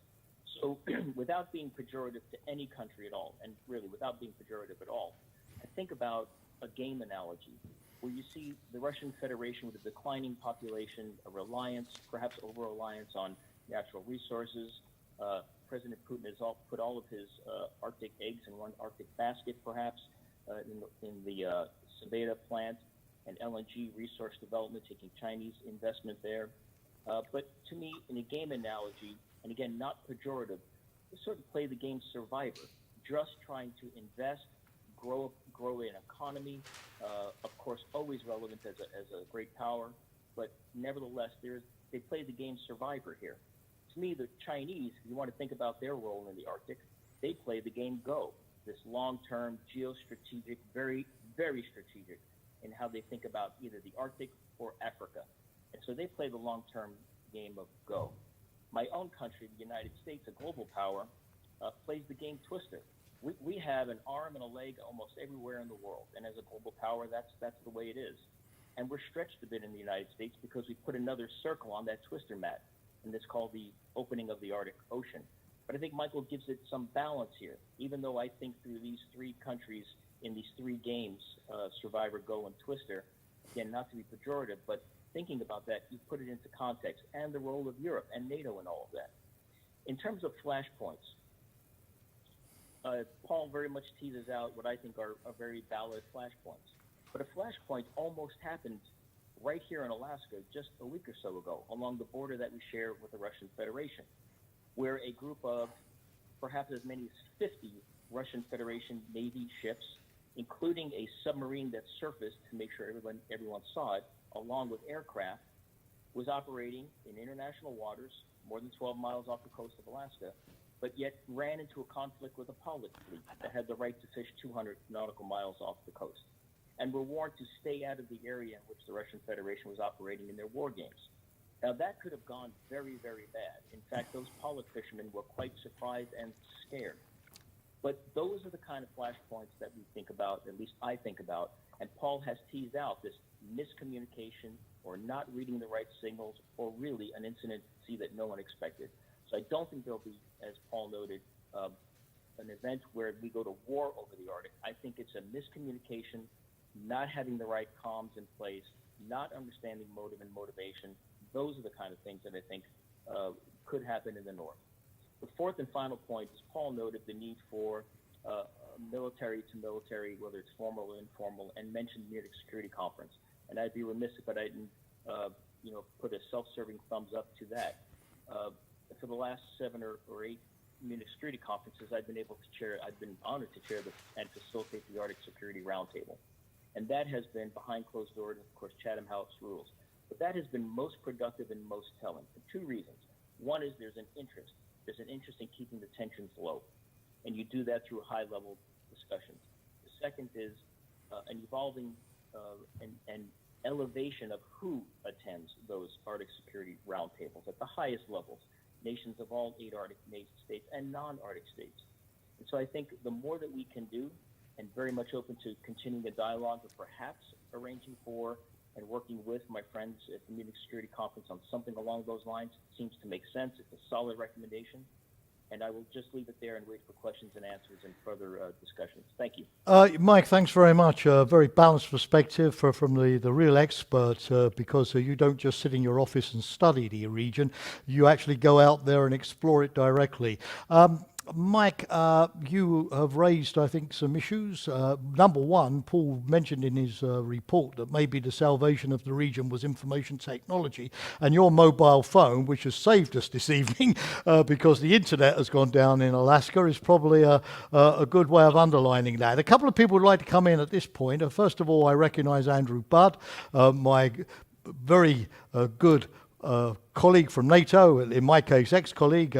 So without being pejorative to any country at all, and really without being pejorative at all, I think about a game analogy where you see the Russian Federation with a declining population, a reliance, perhaps over-reliance on natural resources, President Putin has put all of his Arctic eggs in one Arctic basket, perhaps, in the Sabeda plant and LNG resource development, taking Chinese investment there. But to me, in a game analogy, and again, not pejorative, sort of play the game survivor, just trying to invest, grow an economy, of course, always relevant as a great power, but nevertheless, they play the game survivor here. To me, the Chinese, if you want to think about their role in the Arctic, they play the game go, this long-term, geostrategic, very, very strategic in how they think about either the Arctic or Africa. And so they play the long-term game of go. My own country, the United States, a global power, plays the game twister. We have an arm and a leg almost everywhere in the world. And as a global power, that's the way it is. And we're stretched a bit in the United States because we put another circle on that twister mat, and it's called the opening of the Arctic Ocean. But I think Michael gives it some balance here, even though I think through these three countries in these three games, Survivor, Go, and Twister, again, not to be pejorative, but thinking about that, you put it into context, and the role of Europe and NATO and all of that. In terms of flashpoints, Paul very much teases out what I think are very valid flashpoints. But a flashpoint almost happened right here in Alaska just a week or so ago, along the border that we share with the Russian Federation, where a group of perhaps as many as 50 Russian Federation Navy ships, including a submarine that surfaced to make sure everyone saw it, along with aircraft, was operating in international waters, more than 12 miles off the coast of Alaska, but yet ran into a conflict with a pilot fleet that had the right to fish 200 nautical miles off the coast, and were warned to stay out of the area in which the Russian Federation was operating in their war games. Now, that could have gone very, very bad. In fact, those pilot fishermen were quite surprised and scared. But those are the kind of flashpoints that we think about, at least I think about, and Paul has teased out this miscommunication or not reading the right signals or really an incident that no one expected. So I don't think there'll be, as Paul noted, an event where we go to war over the Arctic. I think it's a miscommunication, not having the right comms in place, not understanding motive and motivation. Those are the kind of things that I think could happen in the North. The fourth and final point is Paul noted the need for military to military, whether it's formal or informal, and mentioned the Munich Security Conference. And I'd be remiss if I didn't, put a self-serving thumbs up to that. For the last 7 or 8 Munich Security Conferences, I've been honored to chair and facilitate the Arctic Security Roundtable. And that has been behind closed doors, of course, Chatham House rules. But that has been most productive and most telling for two reasons. One is there's an interest. There's an interest in keeping the tensions low. And you do that through high-level discussions. The second is an evolving and elevation of who attends those Arctic security roundtables at the highest levels, nations of all 8 Arctic states and non-Arctic states. And so I think the more that we can do, and very much open to continuing the dialogue, or perhaps arranging for and working with my friends at the Munich Security Conference on something along those lines seems to make sense. It's a solid recommendation. And I will just leave it there and wait for questions and answers and further discussions. Thank you. Mike, thanks very much. Very balanced perspective from the real expert, because you don't just sit in your office and study the region. You actually go out there and explore it directly. Mike, you have raised, I think, some issues. Number one, Paul mentioned in his report that maybe the salvation of the region was information technology, and your mobile phone, which has saved us this evening because the internet has gone down in Alaska, is probably a good way of underlining that. A couple of people would like to come in at this point. First of all, I recognize Andrew Budd, my very good colleague from NATO, in my case ex-colleague.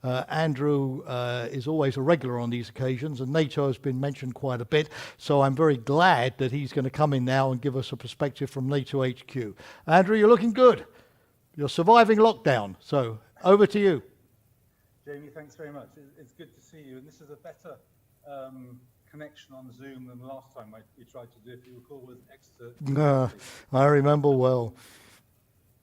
Andrew is always a regular on these occasions, and NATO has been mentioned quite a bit, so I'm very glad that he's going to come in now and give us a perspective from NATO HQ. Andrew, you're looking good. You're surviving lockdown, so over to you. Jamie, thanks very much. It's good to see you, and this is a better connection on Zoom than the last time we tried to do, if you recall, with Exeter. I remember well.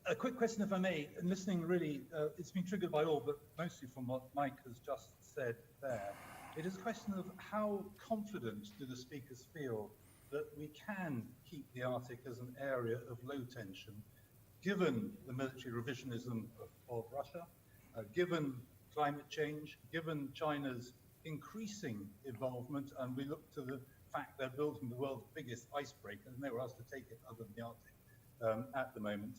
A quick question, if I may. And listening, really, it's been triggered by all, but mostly from what Mike has just said there. It is a question of how confident do the speakers feel that we can keep the Arctic as an area of low tension, given the military revisionism of Russia, given climate change, given China's increasing involvement, and we look to the fact they're building the world's biggest icebreaker, there's nowhere else to take it other than the Arctic at the moment,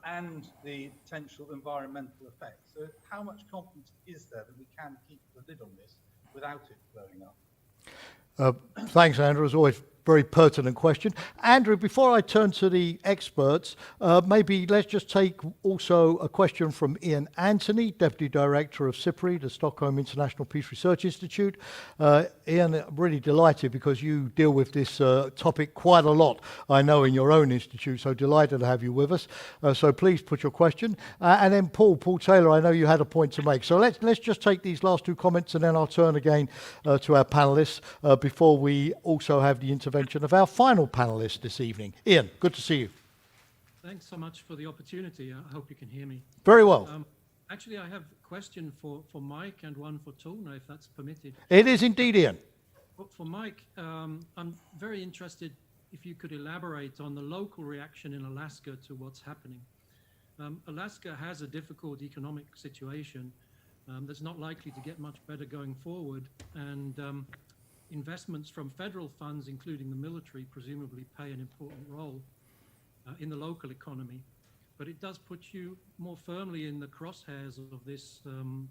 and the potential environmental effects. So how much confidence is there that we can keep the lid on this without it blowing up? Thanks, Andrew. As always, very pertinent question. Andrew, before I turn to the experts, maybe let's just take also a question from Ian Anthony, Deputy Director of SIPRI, the Stockholm International Peace Research Institute. Ian, I'm really delighted because you deal with this topic quite a lot, I know, in your own institute, so delighted to have you with us. So please put your question. And then Paul Taylor, I know you had a point to make. So let's just take these last two comments and then I'll turn again to our panelists before we also have the intervention of our final panelist this evening. Ian, good to see you. Thanks so much for the opportunity. I hope you can hear me. Very well. Actually, I have a question for Mike and one for Tone, if that's permitted. It is indeed, Ian. For Mike, I'm very interested if you could elaborate on the local reaction in Alaska to what's happening. Alaska has a difficult economic situation that's not likely to get much better going forward, and investments from federal funds, including the military, presumably play an important role in the local economy. But it does put you more firmly in the crosshairs of this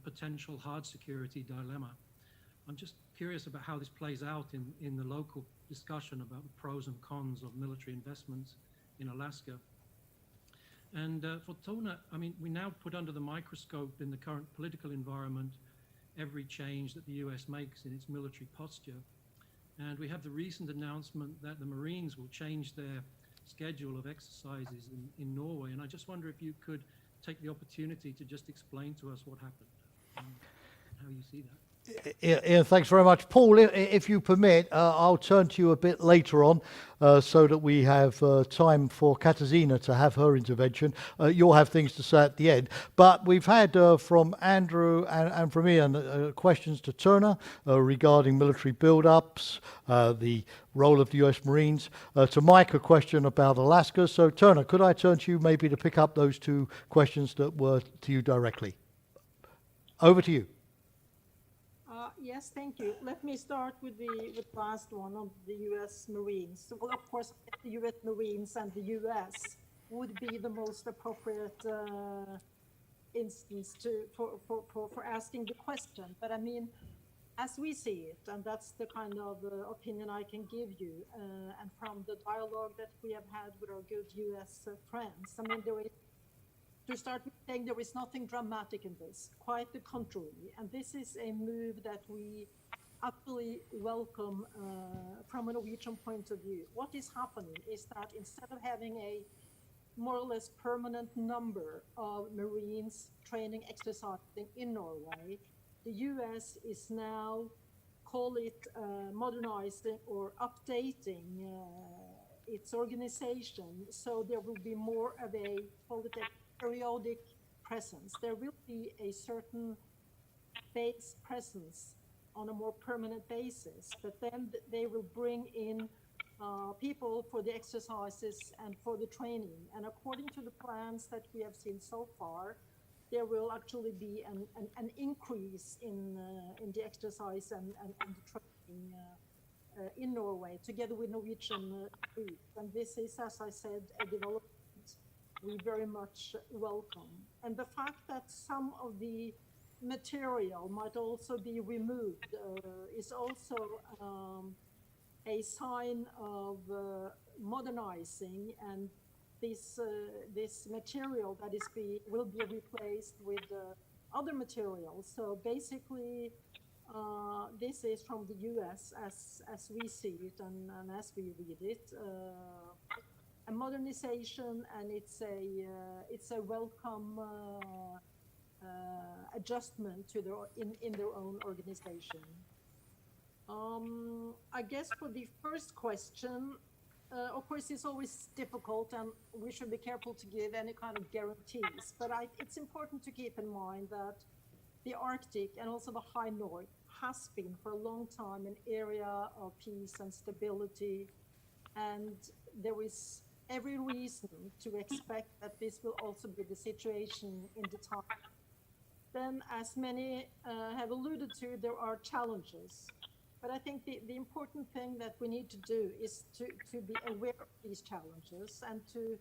potential hard security dilemma. I'm just curious about how this plays out in the local discussion about the pros and cons of military investments in Alaska. And for Tona, I mean, we now put under the microscope in the current political environment every change that the US makes in its military posture. And we have the recent announcement that the Marines will change their schedule of exercises in Norway. And I just wonder if you could take the opportunity to just explain to us what happened and how you see that. Ian, thanks very much. Paul, if you permit, I'll turn to you a bit later on so that we have time for Katarzyna to have her intervention. You'll have things to say at the end. But we've had from Andrew and from Ian questions to Turner regarding military build-ups, the role of the US Marines. To Mike, a question about Alaska. So Turner, could I turn to you maybe to pick up those two questions that were to you directly? Over to you. Yes, thank you. Let me start with the last one on the U.S. Marines. Well, of course, the U.S. Marines and the U.S. would be the most appropriate instance for asking the question. But I mean, as we see it, and that's the kind of opinion I can give you, and from the dialogue that we have had with our good U.S. friends, I mean, to start with saying there is nothing dramatic in this, quite the contrary. And this is a move that we actually welcome from a Norwegian point of view. What is happening is that instead of having a more or less permanent number of Marines training exercising in Norway, the US is now, call it modernizing or updating its organization. So there will be more of a, call it a periodic presence. There will be a certain base presence on a more permanent basis, but then they will bring in people for the exercises and for the training. And according to the plans that we have seen so far, there will actually be an increase in the exercise and the training in Norway, together with Norwegian troops. And this is, as I said, a development we very much welcome. And the fact that some of the material might also be removed is also a sign of modernizing, and this material that will be replaced with other materials. So basically, this is from the US as we see it and as we read it. A modernization, and it's a welcome adjustment to in their own organization. I guess for the first question, of course, it's always difficult, and we should be careful to give any kind of guarantees. But it's important to keep in mind that the Arctic and also the High North has been for a long time an area of peace and stability, and there is every reason to expect that this will also be the situation in the time. then, as many have alluded to, there are challenges. But I think the important thing that we need to do is to be aware of these challenges and to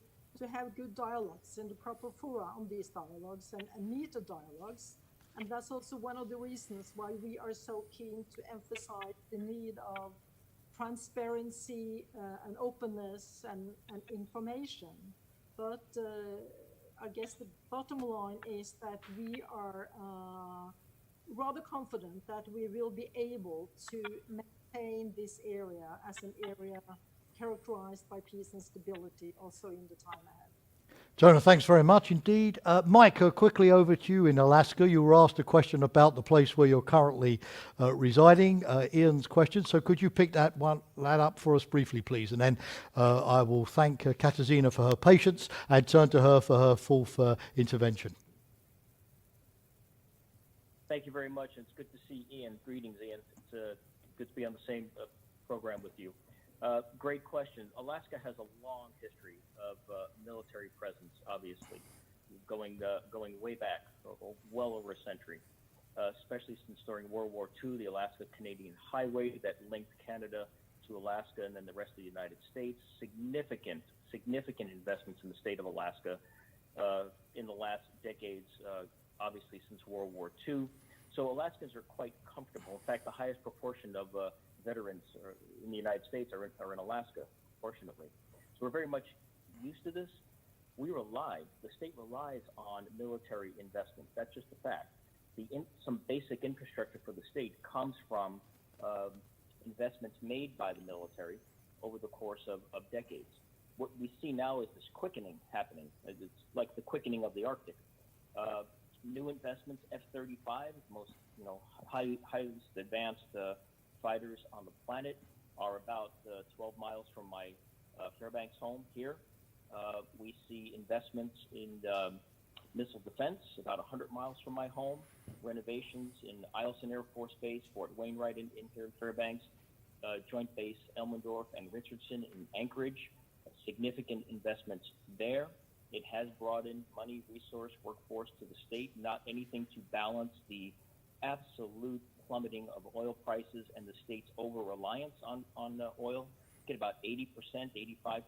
have good dialogues in the proper fora on these dialogues and meet the dialogues. And that's also one of the reasons why we are so keen to emphasize the need of transparency and openness and information. But I guess the bottom line is that we are rather confident that we will be able to maintain this area as an area characterized by peace and stability also in the time ahead. Jonah, thanks very much indeed. Mike, quickly over to you in Alaska. You were asked a question about the place where you're currently residing, Ian's question. So could you pick that up for us briefly, please? And then I will thank Katarzyna for her patience and turn to her for her fourth intervention. Thank you very much. It's good to see Ian. Greetings, Ian. It's good to be on the same program with you. Great question. Alaska has a long history of military presence, obviously, going way back, well over a century, especially since during World War II, the Alaska-Canadian Highway that linked Canada to Alaska and then the rest of the United States. Significant investments in the state of Alaska in the last decades, obviously since World War II. So Alaskans are quite comfortable. In fact, the highest proportion of veterans in the United States are in Alaska, fortunately. So we're very much used to this. The state relies on military investment. That's just a fact. Some basic infrastructure for the state comes from investments made by the military over the course of decades. What we see now is this quickening happening. It's like the quickening of the Arctic. New investments, F-35, most highest advanced fighters on the planet, are about 12 miles from my Fairbanks home here. We see investments in missile defense about 100 miles from my home, renovations in Eielson Air Force Base, Fort Wainwright in here in Fairbanks, Joint Base Elmendorf and Richardson in Anchorage, significant investments there. It has brought in money, resource, workforce to the state, not anything to balance the absolute plummeting of oil prices and the state's over-reliance on oil. Get about 80%, 85%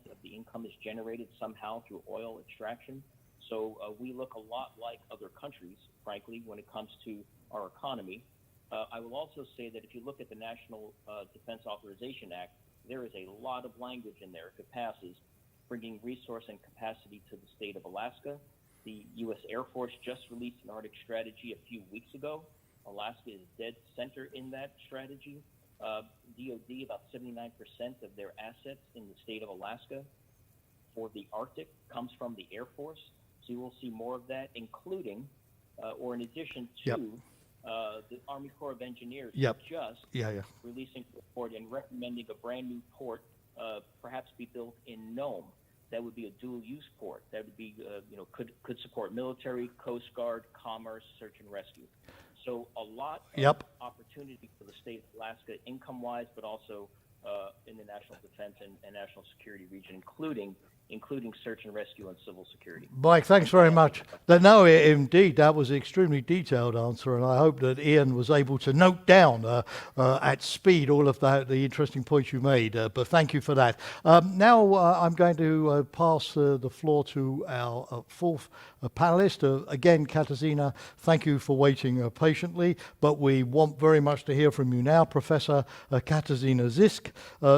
of the income is generated somehow through oil extraction. So we look a lot like other countries, frankly, when it comes to our economy. I will also say that if you look at the National Defense Authorization Act, there is a lot of language in there, if it passes, bringing resource and capacity to the state of Alaska. The U.S. Air Force just released an Arctic strategy a few weeks ago. Alaska is dead center in that strategy. DOD, about 79% of their assets in the state of Alaska for the Arctic comes from the Air Force. So you will see more of that, including, or in addition to, the Army Corps of Engineers just releasing a report and recommending a brand new port, perhaps be built in Nome. That would be a dual-use port. That would be, could support military, Coast Guard, commerce, search and rescue. So a lot of opportunity for the state of Alaska, income-wise, but also in the national defense and national security region, including search and rescue and civil security. Mike, thanks very much. No, indeed, that was an extremely detailed answer, and I hope that Ian was able to note down at speed all of the interesting points you made, but thank you for that. Now I'm going to pass the floor to our fourth panelist. Again, Katarzyna, thank you for waiting patiently, but we want very much to hear from you now, Professor Katarzyna Zisk.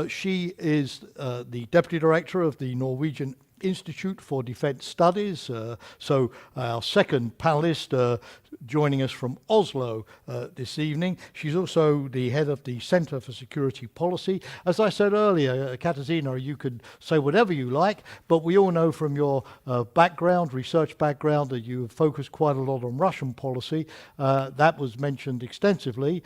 She is the Deputy Director of the Norwegian Institute for Defence Studies. So our second panelist joining us from Oslo this evening. She's also the head of the Centre for Security Policy. As I said earlier, Katarzyna, you could say whatever you like, but we all know from your research background, that you have focused quite a lot on Russian policy. That was mentioned extensively,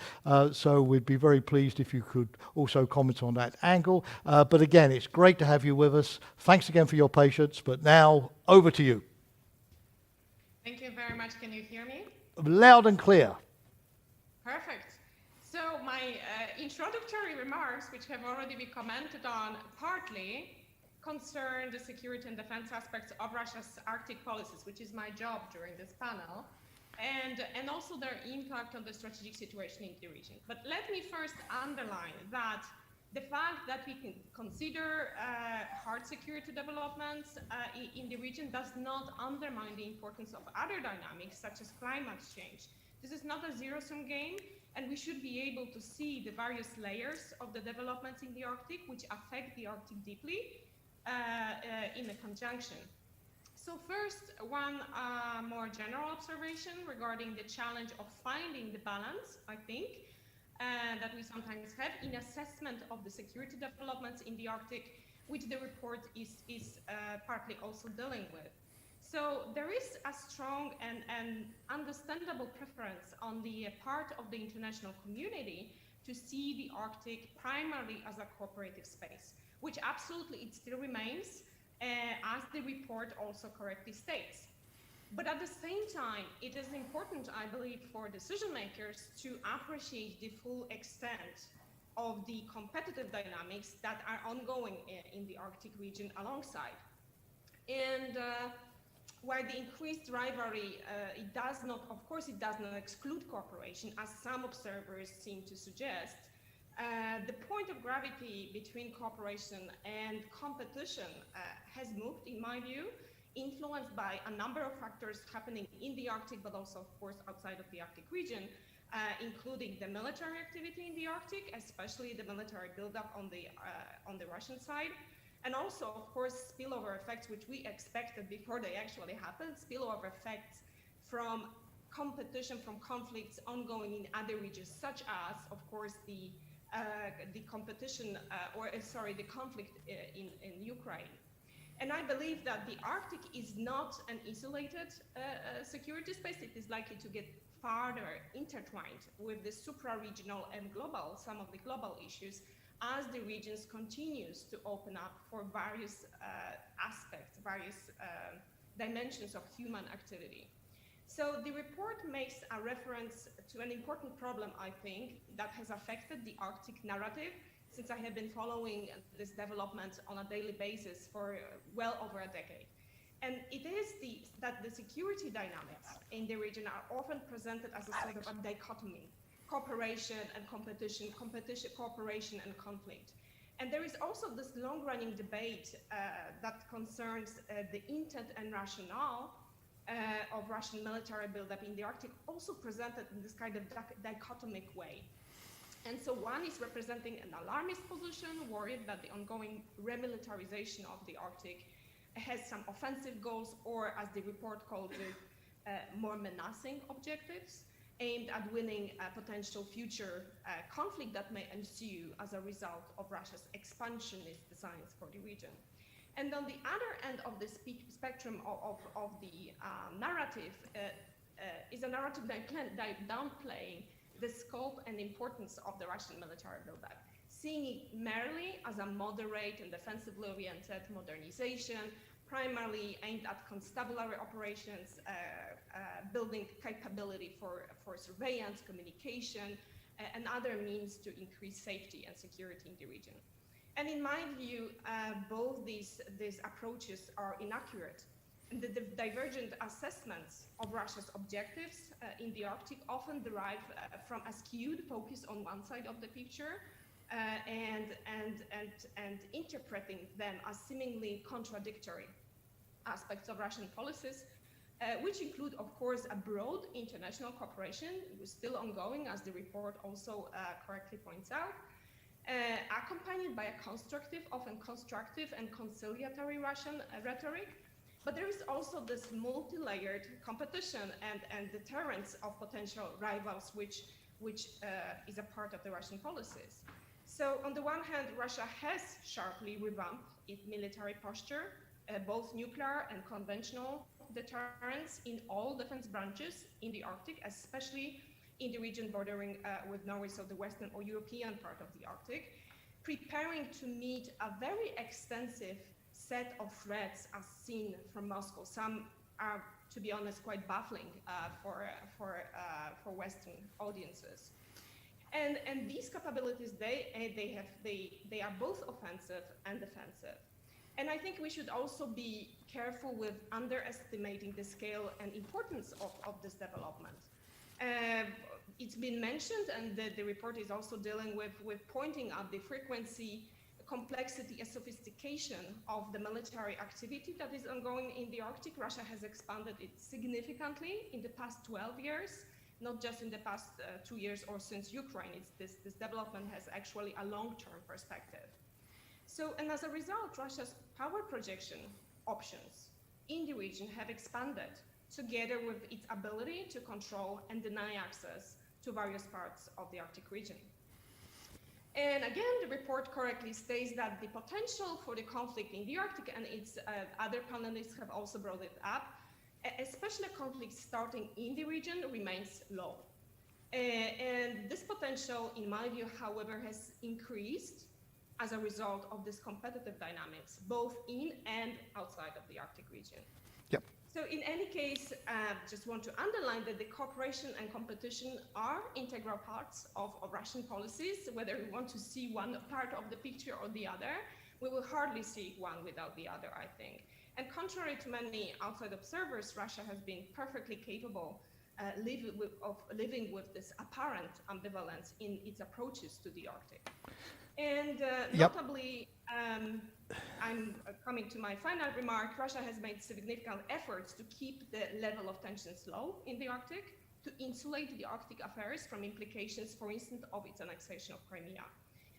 so we'd be very pleased if you could also comment on that angle. But again, it's great to have you with us. Thanks again for your patience, but now over to you. Thank you very much. Can you hear me? Loud and clear. Perfect. So my introductory remarks, which have already been commented on partly, concern the security and defense aspects of Russia's Arctic policies, which is my job during this panel. and also their impact on the strategic situation in the region. But let me first underline that the fact that we can consider hard security developments in the region does not undermine the importance of other dynamics such as climate change. This is not a zero-sum game, and we should be able to see the various layers of the developments in the Arctic which affect the Arctic deeply in a conjunction. So first, one more general observation regarding the challenge of finding the balance, I think, that we sometimes have in assessment of the security developments in the Arctic, which the report is partly also dealing with. So there is a strong and understandable preference on the part of the international community to see the Arctic primarily as a cooperative space, which absolutely it still remains, as the report also correctly states. But at the same time, it is important, I believe, for decision makers to appreciate the full extent of the competitive dynamics that are ongoing in the Arctic region alongside. And while the increased rivalry, it does not, of course, it does not exclude cooperation, as some observers seem to suggest. The point of gravity between cooperation and competition has moved, in my view, influenced by a number of factors happening in the Arctic, but also, of course, outside of the Arctic region, including the military activity in the Arctic, especially the military buildup on the Russian side, and also, of course, spillover effects, which we expected before they actually happened, spillover effects from competition, from conflicts ongoing in other regions, such as, of course, the conflict in Ukraine. And I believe that the Arctic is not an isolated security space. It is likely to get farther intertwined with the supra-regional and global, some of the global issues, as the regions continues to open up for various aspects, various dimensions of human activity. So the report makes a reference to an important problem, I think, that has affected the Arctic narrative, since I have been following this development on a daily basis for well over a decade. And it is that the security dynamics in the region are often presented as a sort of a dichotomy: cooperation and competition, cooperation and conflict. And there is also this long-running debate that concerns the intent and rationale of Russian military buildup in the Arctic, also presented in this kind of dichotomic way. And so one is representing an alarmist position, worried that the ongoing remilitarization of the Arctic has some offensive goals, or as the report called it, more menacing objectives, aimed at winning a potential future conflict that may ensue as a result of Russia's expansionist designs for the region. And on the other end of the spectrum of the narrative is a narrative downplaying the scope and importance of the Russian military buildup, seeing it merely as a moderate and defensively oriented modernization, primarily aimed at constabulary operations, building capability for surveillance, communication, and other means to increase safety and security in the region. And in my view, both these approaches are inaccurate. And the divergent assessments of Russia's objectives in the Arctic often derive from a skewed focus on one side of the picture and interpreting them as seemingly contradictory aspects of Russian policies, which include, of course, a broad international cooperation, which is still ongoing, as the report also correctly points out, accompanied by a constructive, often constructive and conciliatory Russian rhetoric. But there is also this multi-layered competition and deterrence of potential rivals, which is a part of the Russian policies. So on the one hand, Russia has sharply revamped its military posture, both nuclear and conventional deterrence in all defense branches in the Arctic, especially in the region bordering with Norway, so the western or European part of the Arctic, preparing to meet a very extensive set of threats as seen from Moscow. Some are, to be honest, quite baffling for Western audiences. And these capabilities, they are both offensive and defensive. And I think we should also be careful with underestimating the scale and importance of this development. It's been mentioned, and the report is also dealing with pointing out the frequency, complexity, and sophistication of the military activity that is ongoing in the Arctic. Russia has expanded it significantly in the past 12 years, not just in the past 2 years or since Ukraine. This development has actually a long-term perspective. So, and as a result, Russia's power projection options in the region have expanded together with its ability to control and deny access to various parts of the Arctic region. And again, the report correctly states that the potential for the conflict in the Arctic, and its other panelists have also brought it up, especially conflicts starting in the region, remains low. And this potential, in my view, however, has increased as a result of this competitive dynamics, both in and outside of the Arctic region. Yep. So in any case, just want to underline that the cooperation and competition are integral parts of Russian policies. Whether we want to see one part of the picture or the other, we will hardly see one without the other, I think. And contrary to many outside observers, Russia has been perfectly capable of living with this apparent ambivalence in its approaches to the Arctic. And notably, I'm coming to my final remark, Russia has made significant efforts to keep the level of tensions low in the Arctic, to insulate the Arctic affairs from implications, for instance, of its annexation of Crimea.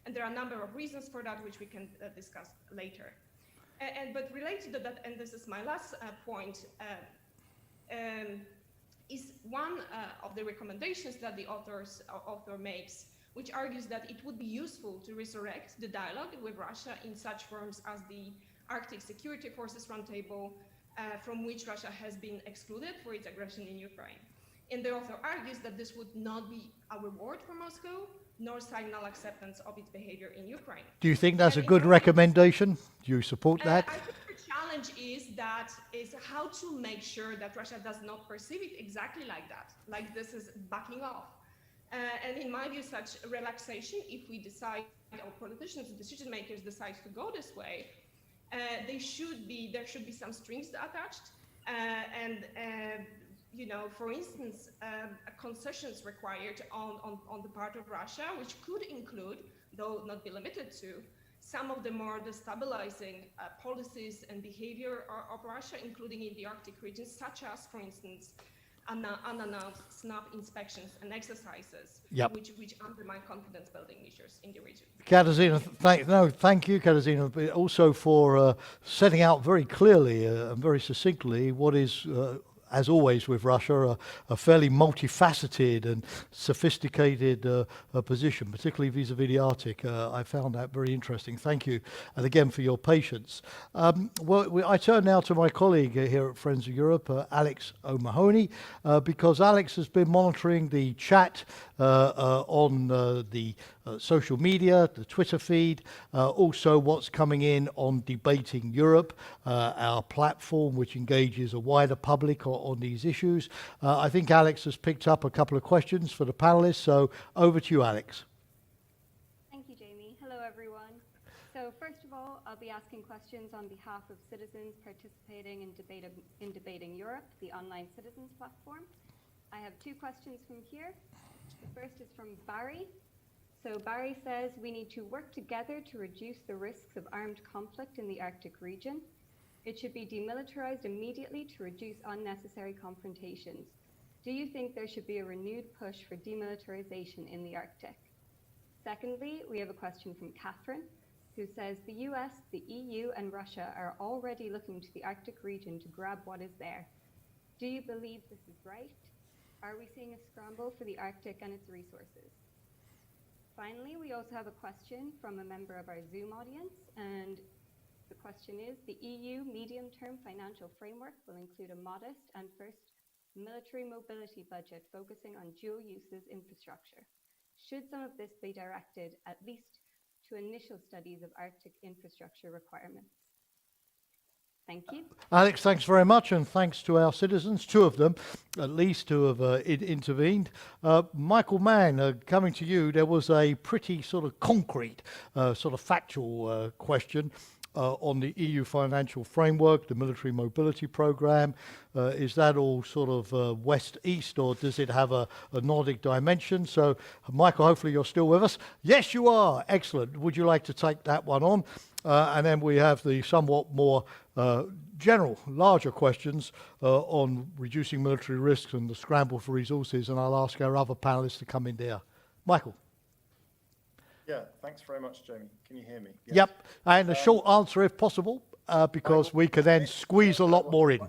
And there are a number of reasons for that, which we can discuss later. But related to that, and this is my last point, is one of the recommendations that the author makes, which argues that it would be useful to resurrect the dialogue with Russia in such forms as the Arctic Security Forces Roundtable, from which Russia has been excluded for its aggression in Ukraine. And the author argues that this would not be a reward for Moscow, nor signal acceptance of its behavior in Ukraine. Do you think that's a good recommendation? Do you support that? I think the challenge is how to make sure that Russia does not perceive it exactly like that, like this is backing off. And in my view, such relaxation, if we decide, or politicians and decision makers decide to go this way, there should be some strings attached, for instance, concessions required on the part of Russia, which could include, though not be limited to, some of the more destabilizing policies and behavior of Russia, including in the Arctic region, such as, for instance, unannounced snap inspections and exercises, which undermine confidence building measures in the region. Katarzyna, thank you, Katarzyna, but also for setting out very clearly and very succinctly what is, as always with Russia, a fairly multifaceted and sophisticated position, particularly vis-a-vis the Arctic. I found that very interesting. Thank you, and again for your patience. I turn now to my colleague here at Friends of Europe, Alex O'Mahony, because Alex has been monitoring the chat on the social media, the Twitter feed, also what's coming in on Debating Europe, our platform which engages a wider public on these issues. I think Alex has picked up a couple of questions for the panelists, so over to you, Alex. Thank you, Jamie. Hello, everyone. So first of all, I'll be asking questions on behalf of citizens participating in Debating Europe, the online citizens platform. I have two questions from here. The first is from Barry. So Barry says, we need to work together to reduce the risks of armed conflict in the Arctic region. It should be demilitarized immediately to reduce unnecessary confrontations. Do you think there should be a renewed push for demilitarization in the Arctic? Secondly, we have a question from Catherine, who says the US, the EU, and Russia are already looking to the Arctic region to grab what is there. Do you believe this is right? Are we seeing a scramble for the Arctic and its resources? Finally, we also have a question from a member of our Zoom audience, and the question is, the EU medium-term financial framework will include a modest and first military mobility budget focusing on dual uses infrastructure. Should some of this be directed at least to initial studies of Arctic infrastructure requirements? Thank you. Alex, thanks very much, and thanks to our citizens, two of them at least, who have intervened. Michael Mann, coming to you, there was a pretty sort of concrete, sort of factual question. on the EU financial framework, the military mobility program? Is that all sort of west-east, or does it have a Nordic dimension? So, Michael, hopefully you're still with us. Yes, you are. Excellent. Would you like to take that one on? And then we have the somewhat more general, larger questions on reducing military risks and the scramble for resources, and I'll ask our other panelists to come in there. Michael. Yeah, thanks very much, Jamie. Can you hear me? Yes. Yep, and a short answer if possible, because we can then squeeze a lot more in.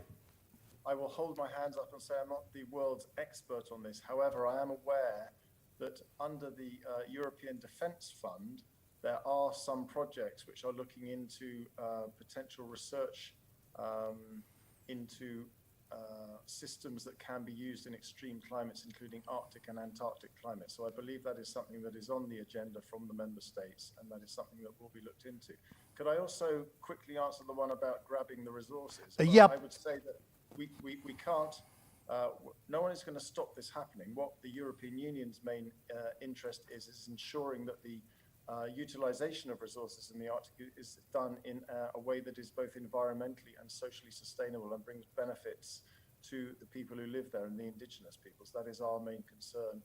I will hold my hands up and say I'm not the world's expert on this. However, I am aware that under the European Defence Fund, there are some projects which are looking into potential research into systems that can be used in extreme climates, including Arctic and Antarctic climates. So I believe that is something that is on the agenda from the member states, and that is something that will be looked into. Could I also quickly answer the one about grabbing the resources? Yep. I would say that we can't, no one is going to stop this happening. What the European Union's main interest is ensuring that the utilization of resources in the Arctic is done in a way that is both environmentally and socially sustainable and brings benefits to the people who live there and the indigenous peoples. That is our main concern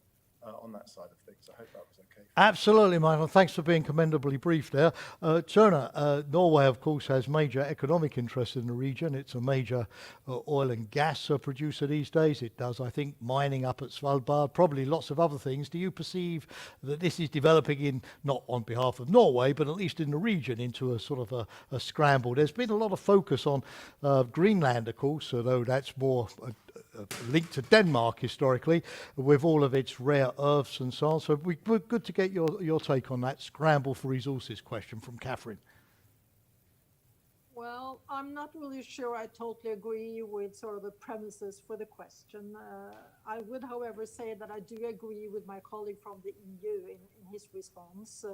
on that side of things. I hope that was okay. Absolutely, Michael. Thanks for being commendably brief there. Turner, Norway, of course, has major economic interest in the region. It's a major oil and gas producer these days. It does, I think, mining up at Svalbard, probably lots of other things. Do you perceive that this is developing in, not on behalf of Norway, but at least in the region, into a sort of a scramble? There's been a lot of focus on Greenland, of course, although that's more linked to Denmark historically, with all of its rare earths and so on. So we're good to get your take on that scramble for resources question from Catherine. Well, I'm not really sure I totally agree with sort of the premises for the question. I would, however, say that I do agree with my colleague from the EU in his response.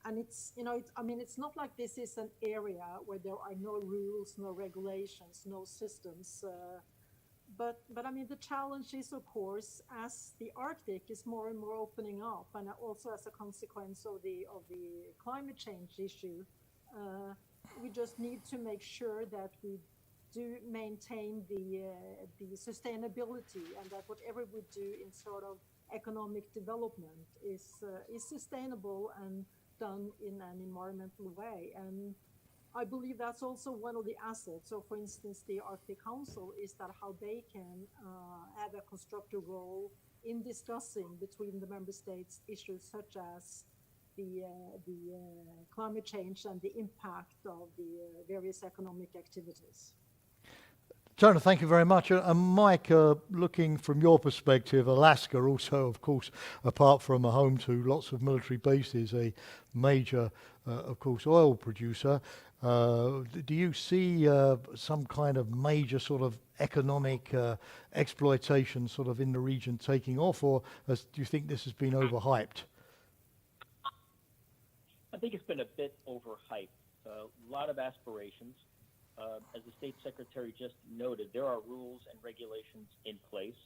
And it's, I mean, it's not like this is an area where there are no rules, no regulations, no systems. But I mean, the challenge is, of course, as the Arctic is more and more opening up, and also as a consequence of the climate change issue, we just need to make sure that we do maintain the sustainability, and that whatever we do in sort of economic development is sustainable and done in an environmental way. And I believe that's also one of the assets. So, for instance, the Arctic Council is that how they can have a constructive role in discussing between the member states issues such as the climate change and the impact of the various economic activities. Turner, thank you very much. And Mike, looking from your perspective, Alaska also, of course, apart from a home to lots of military bases, a major, of course, oil producer. Do you see some kind of major sort of economic exploitation sort of in the region taking off, or do you think this has been overhyped? I think it's been a bit overhyped. A lot of aspirations. As the State Secretary just noted, there are rules and regulations in place.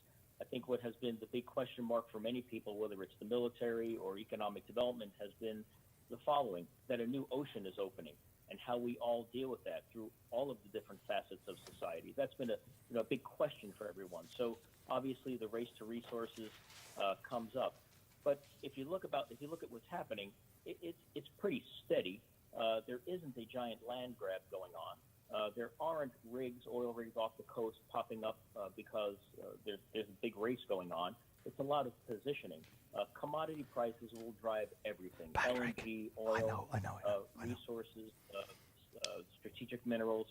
I think what has been the big question mark for many people, whether it's the military or economic development, has been the following: that a new ocean is opening, and how we all deal with that through all of the different facets of society. That's been a big question for everyone. So obviously the race to resources comes up. But if you look at what's happening, it's pretty steady. There isn't a giant land grab going on. There aren't oil rigs off the coast popping up because there's a big race going on. It's a lot of positioning. Commodity prices will drive everything. Patrick, LNG, oil, resources, strategic minerals.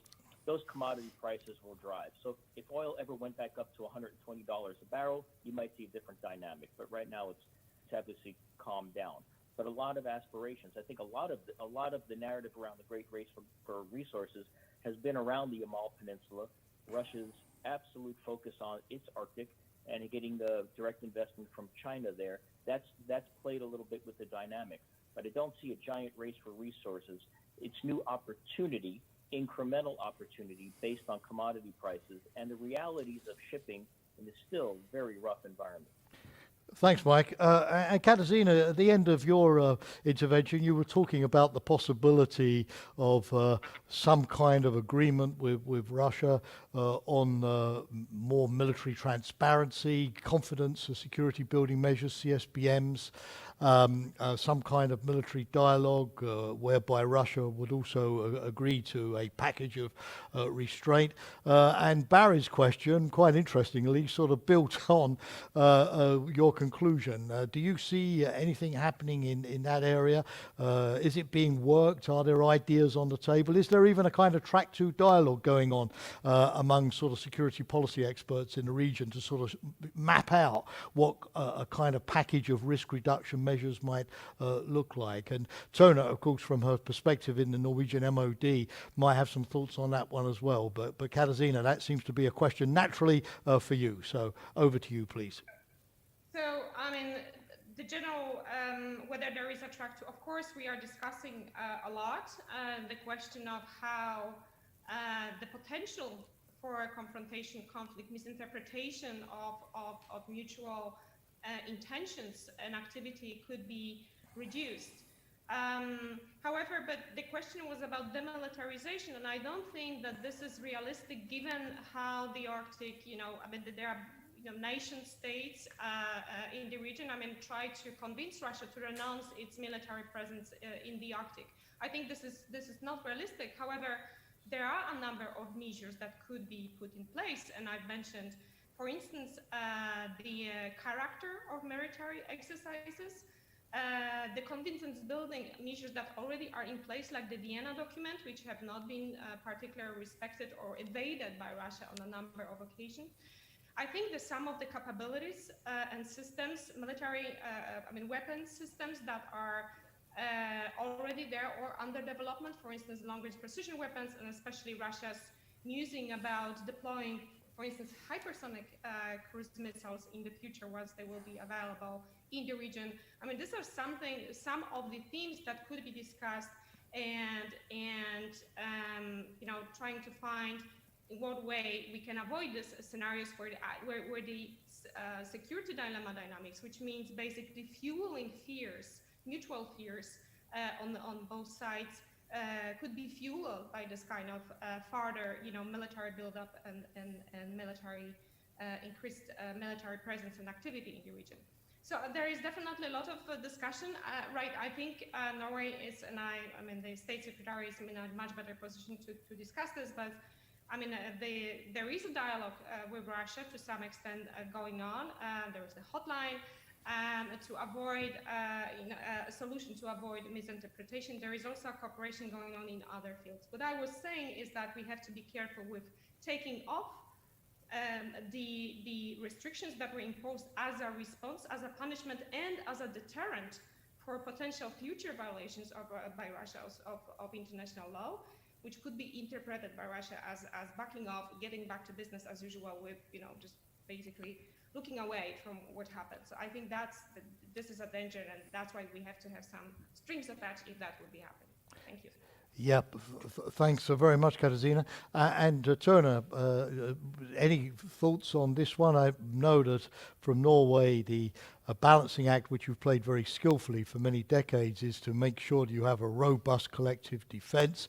Those commodity prices will drive. So if oil ever went back up to $120 a barrel, you might see a different dynamic. But right now it's obviously calmed down. But a lot of aspirations. I think a lot of the narrative around the great race for resources has been around the Yamal Peninsula, Russia's absolute focus on its Arctic, and getting the direct investment from China there. That's played a little bit with the dynamic. But I don't see a giant race for resources. It's new opportunity, incremental opportunity based on commodity prices and the realities of shipping in a still very rough environment. Thanks, Mike. And Katarzyna, at the end of your intervention, you were talking about the possibility of some kind of agreement with Russia on more military transparency, confidence, security building measures, CSBMs, some kind of military dialogue whereby Russia would also agree to a package of restraint. And Barry's question, quite interestingly, sort of built on your conclusion. Do you see anything happening in that area? Is it being worked? Are there ideas on the table? Is there even a kind of track 2 dialogue going on among sort of security policy experts in the region to sort of map out what a kind of package of risk reduction measures might look like? And Tona, of course, from her perspective in the Norwegian MOD, might have some thoughts on that one as well. But Katarzyna, that seems to be a question naturally for you. So over to you, please. So, I mean, the general, whether there is a track to, of course, we are discussing a lot the question of how the potential for a confrontation, conflict, misinterpretation of mutual intentions and activity could be reduced. However, but the question was about demilitarization, and I don't think that this is realistic given how the Arctic, I mean, there are nation states in the region, try to convince Russia to renounce its military presence in the Arctic. I think this is not realistic. However, there are a number of measures that could be put in place, and I've mentioned, for instance, the character of military exercises, the confidence building measures that already are in place, like the Vienna document, which have not been particularly respected or evaded by Russia on a number of occasions. I think that some of the capabilities and systems, military, weapons systems that are already there or under development, for instance, long-range precision weapons, and especially Russia's musing about deploying, for instance, hypersonic cruise missiles in the future once they will be available in the region. These are some of the themes that could be discussed and trying to find in what way we can avoid these scenarios where the security dilemma dynamics, which means basically fueling fears, mutual fears on both sides, could be fueled by this kind of further, military buildup and military increased military presence and activity in the region. So there is definitely a lot of discussion, right? I think Norway is, the State Secretary is in a much better position to discuss this, but there is a dialogue with Russia to some extent going on. There is a hotline to avoid a solution to avoid misinterpretation. There is also a cooperation going on in other fields. What I was saying is that we have to be careful with taking off the restrictions that were imposed as a response, as a punishment, and as a deterrent for potential future violations by Russia of international law, which could be interpreted by Russia as backing off, getting back to business as usual with, just basically looking away from what happened. So I think this is a danger, and that's why we have to have some strings attached if that would be happening. Thank you. Yep, thanks very much, Katarzyna. And Tona, any thoughts on this one? I know that from Norway, the balancing act, which you've played very skillfully for many decades, is to make sure that you have a robust collective defense,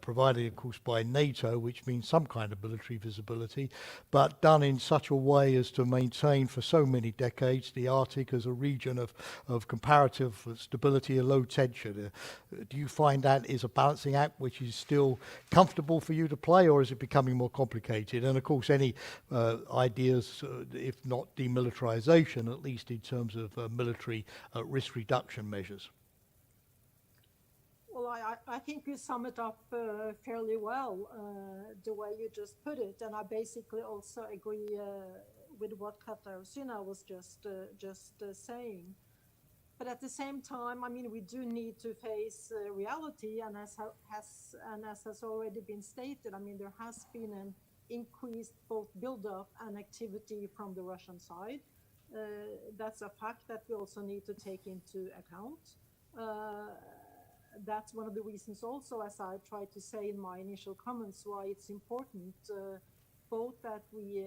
provided, of course, by NATO, which means some kind of military visibility, but done in such a way as to maintain for so many decades the Arctic as a region of comparative stability and low tension. Do you find that is a balancing act which is still comfortable for you to play, or is it becoming more complicated? And of course, any ideas, if not demilitarization, at least in terms of military risk reduction measures? Well, I think you sum it up fairly well, the way you just put it, and I basically also agree with what Katarzyna was just saying. But at the same time, we do need to face reality, and as has already been stated, there has been an increased both buildup and activity from the Russian side. That's a fact that we also need to take into account. That's one of the reasons also, as I tried to say in my initial comments, why it's important both that we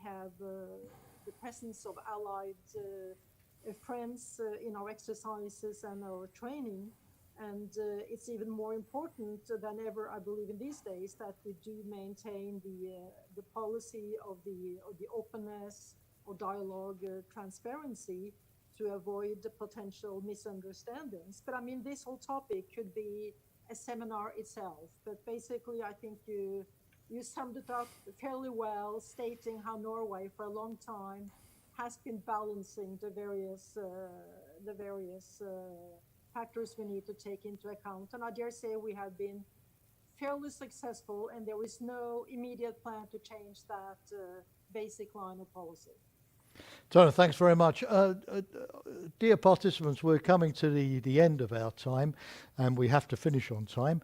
have the presence of allied friends in our exercises and our training. And it's even more important than ever, I believe, in these days, that we do maintain the policy of the openness or dialogue, transparency, to avoid the potential misunderstandings. But I mean, this whole topic could be a seminar itself. But basically, I think you summed it up fairly well, stating how Norway, for a long time, has been balancing the various factors we need to take into account. And I dare say we have been fairly successful, and there is no immediate plan to change that basic line of policy. Tony, thanks very much. Dear participants, we're coming to the end of our time, and we have to finish on time.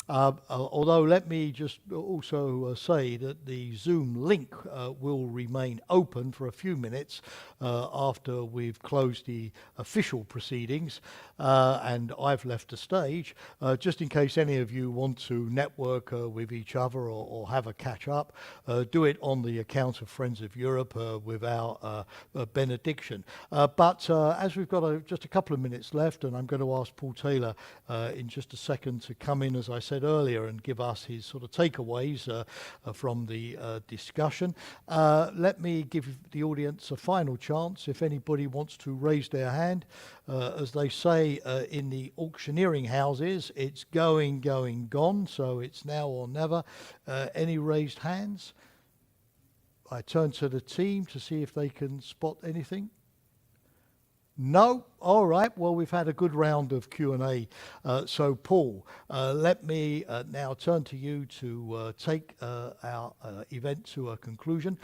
Although let me just also say that the Zoom link will remain open for a few minutes after we've closed the official proceedings and I've left the stage, just in case any of you want to network with each other or have a catch up. Do it on the account of Friends of Europe with our benediction. But as we've got just a couple of minutes left, and I'm going to ask Paul Taylor in just a second to come in, as I said earlier, and give us his sort of takeaways from the discussion. Let me give the audience a final chance if anybody wants to raise their hand. As they say in the auctioneering houses, it's going, gone, so it's now or never. Any raised hands? I turn to the team to see if they can spot anything. No? All right. Well, we've had a good round of Q&A. So, Paul, let me now turn to you to take our event to a conclusion.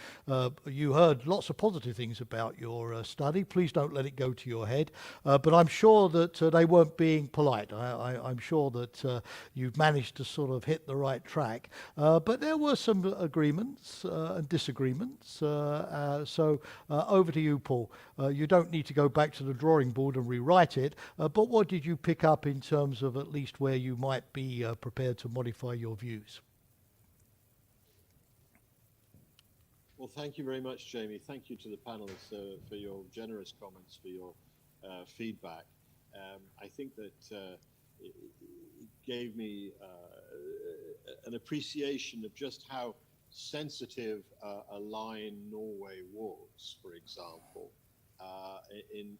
You heard lots of positive things about your study. Please don't let it go to your head. But I'm sure that they weren't being polite. I'm sure that you've managed to sort of hit the right track. But there were some agreements and disagreements. So over to you, Paul. You don't need to go back to the drawing board and rewrite it, but what did you pick up in terms of at least where you might be prepared to modify your views? Well, thank you very much, Jamie. Thank you to the panelists for your generous comments, for your feedback. I think that it gave me an appreciation of just how sensitive a line Norway was, for example. In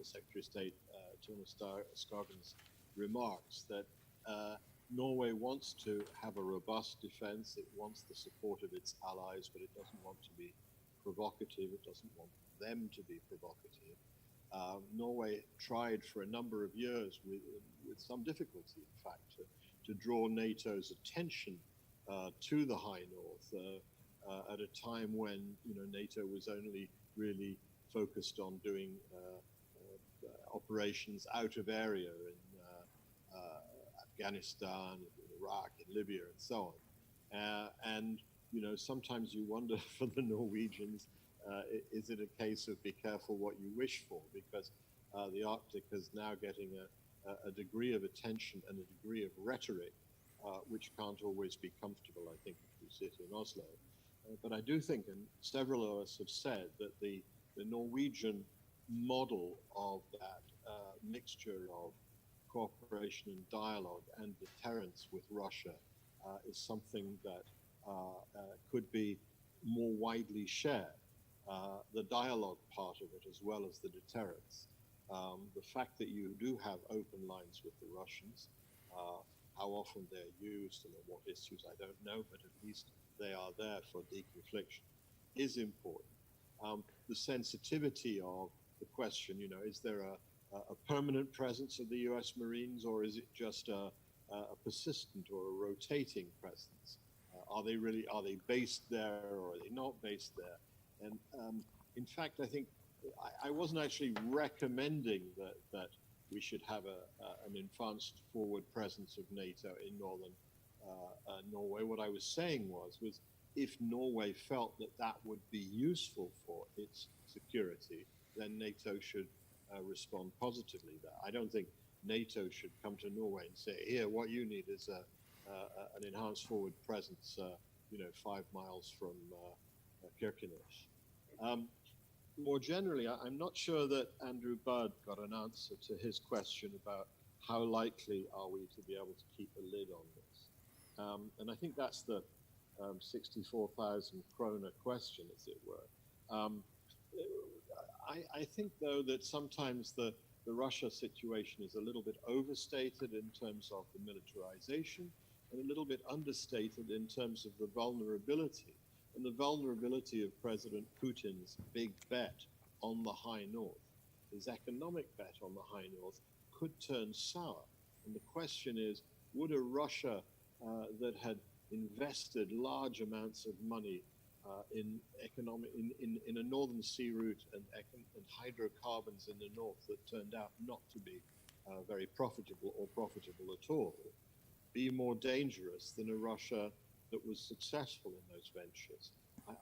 Secretary of State Thomas Skargen's remarks, that Norway wants to have a robust defense, it wants the support of its allies, but it doesn't want to be provocative, it doesn't want them to be provocative. Norway tried for a number of years, with some difficulty in fact, to draw NATO's attention to the High North at a time when NATO was only really focused on doing operations out of area in Afghanistan, in Iraq, in Libya, and so on. And sometimes you wonder for the Norwegians, is it a case of be careful what you wish for? Because the Arctic is now getting a degree of attention and a degree of rhetoric, which can't always be comfortable, I think, if you sit in Oslo. But I do think, and several of us have said, that the Norwegian model of that mixture of cooperation and dialogue and deterrence with Russia is something that could be more widely shared. The dialogue part of it as well as the deterrence. The fact that you do have open lines with the Russians, how often they're used and on what issues I don't know, but at least they are there for deconfliction, is important. The sensitivity of the question, is there a permanent presence of the US Marines, or is it just a persistent or a rotating presence? Are they based there, or are they not based there? And in fact, I think I wasn't actually recommending that we should have an advanced forward presence of NATO in northern Norway. What I was saying was if Norway felt that would be useful for its security, then NATO should respond positively there. I don't think NATO should come to Norway and say, here, what you need is an enhanced forward presence, 5 miles from Kirkenes. More generally, I'm not sure that Andrew Budd got an answer to his question about how likely are we to be able to keep a lid on this. And I think that's the 64,000 krona question, as it were. I think, though, that sometimes the Russia situation is a little bit overstated in terms of the militarization and a little bit understated in terms of the vulnerability. And the vulnerability of President Putin's big bet on the High North, his economic bet on the High North, could turn sour. And the question is, would a Russia that had invested large amounts of money in a northern sea route and hydrocarbons in the north that turned out not to be very profitable or profitable at all, be more dangerous than a Russia that was successful in those ventures?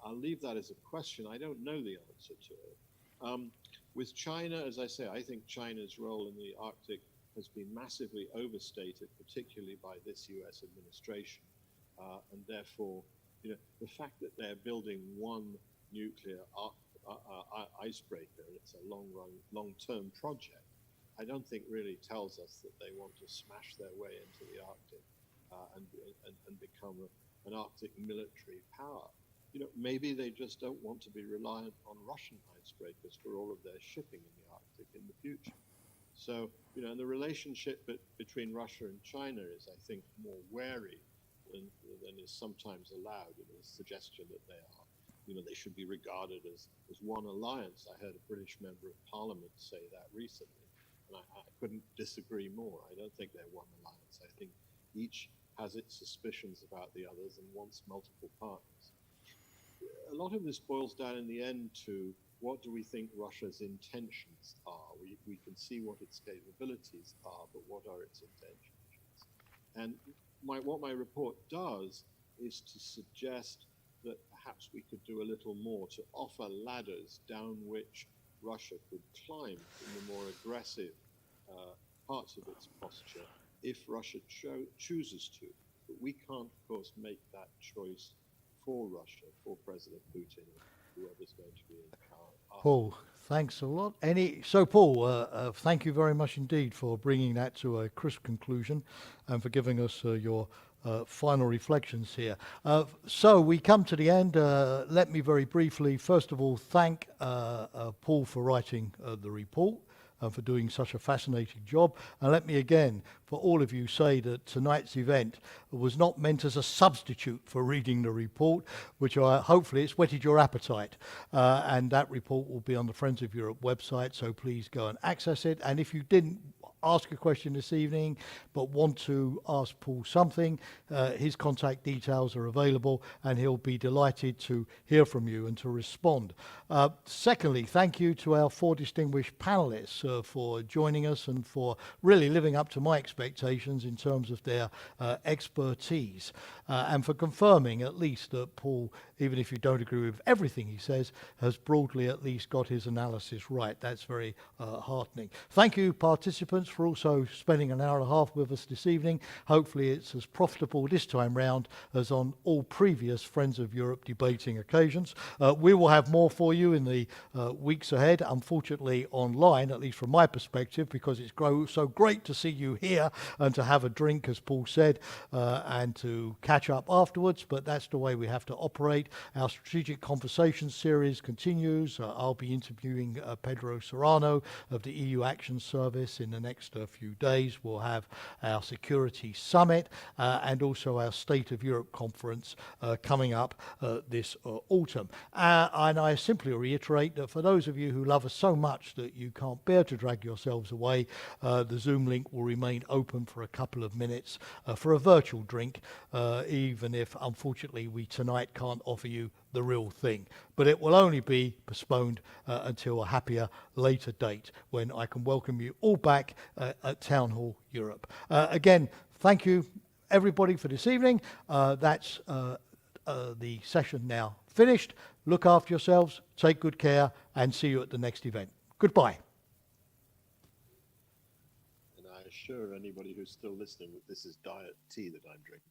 I'll leave that as a question. I don't know the answer to it. With China, as I say, I think China's role in the Arctic has been massively overstated, particularly by this US administration. And therefore, the fact that they're building one nuclear icebreaker, and it's a long-term project, I don't think really tells us that they want to smash their way into the Arctic and become an Arctic military power. Maybe they just don't want to be reliant on Russian icebreakers for all of their shipping in the Arctic in the future. So, and the relationship between Russia and China is, I think, more wary than is sometimes allowed. The suggestion that they are, they should be regarded as one alliance. I heard a British member of Parliament say that recently, and I couldn't disagree more. I don't think they're one alliance. I think each has its suspicions about the others and wants multiple partners. A lot of this boils down in the end to what do we think Russia's intentions are? We can see what its capabilities are, but what are its intentions? And what my report does is to suggest that perhaps we could do a little more to offer ladders down which Russia could climb in the more aggressive parts of its posture if Russia chooses to. But we can't, of course, make that choice for Russia, for President Putin, or whoever's going to be in power. Paul, thanks a lot. Paul, thank you very much indeed for bringing that to a crisp conclusion and for giving us your final reflections here. So we come to the end. Let me very briefly, first of all, thank Paul for writing the report and for doing such a fascinating job. And let me again, for all of you, say that tonight's event was not meant as a substitute for reading the report, which hopefully it's whetted your appetite. And that report will be on the Friends of Europe website, so please go and access it. And if you didn't ask a question this evening but want to ask Paul something, his contact details are available and he'll be delighted to hear from you and to respond. Secondly, thank you to our 4 distinguished panelists for joining us and for really living up to my expectations in terms of their expertise and for confirming at least that Paul, even if you don't agree with everything he says, has broadly at least got his analysis right. That's very heartening. Thank you, participants, for also spending an hour and a half with us this evening. Hopefully it's as profitable this time round as on all previous Friends of Europe debating occasions. We will have more for you in the weeks ahead, unfortunately online, at least from my perspective, because it's so great to see you here and to have a drink, as Paul said, and to catch up afterwards, but that's the way we have to operate. Our Strategic Conversations series continues. I'll be interviewing Pedro Serrano of the EU Action Service in the next few days. We'll have our Security Summit and also our State of Europe conference coming up this autumn. And I simply reiterate that for those of you who love us so much that you can't bear to drag yourselves away, the Zoom link will remain open for a couple of minutes for a virtual drink, even if unfortunately we tonight can't offer you the real thing. But it will only be postponed until a happier later date when I can welcome you all back at Town Hall Europe. Again, thank you everybody for this evening. That's the session now finished. Look after yourselves, take good care, and see you at the next event. Goodbye. And I assure anybody who's still listening that this is diet tea that I'm drinking.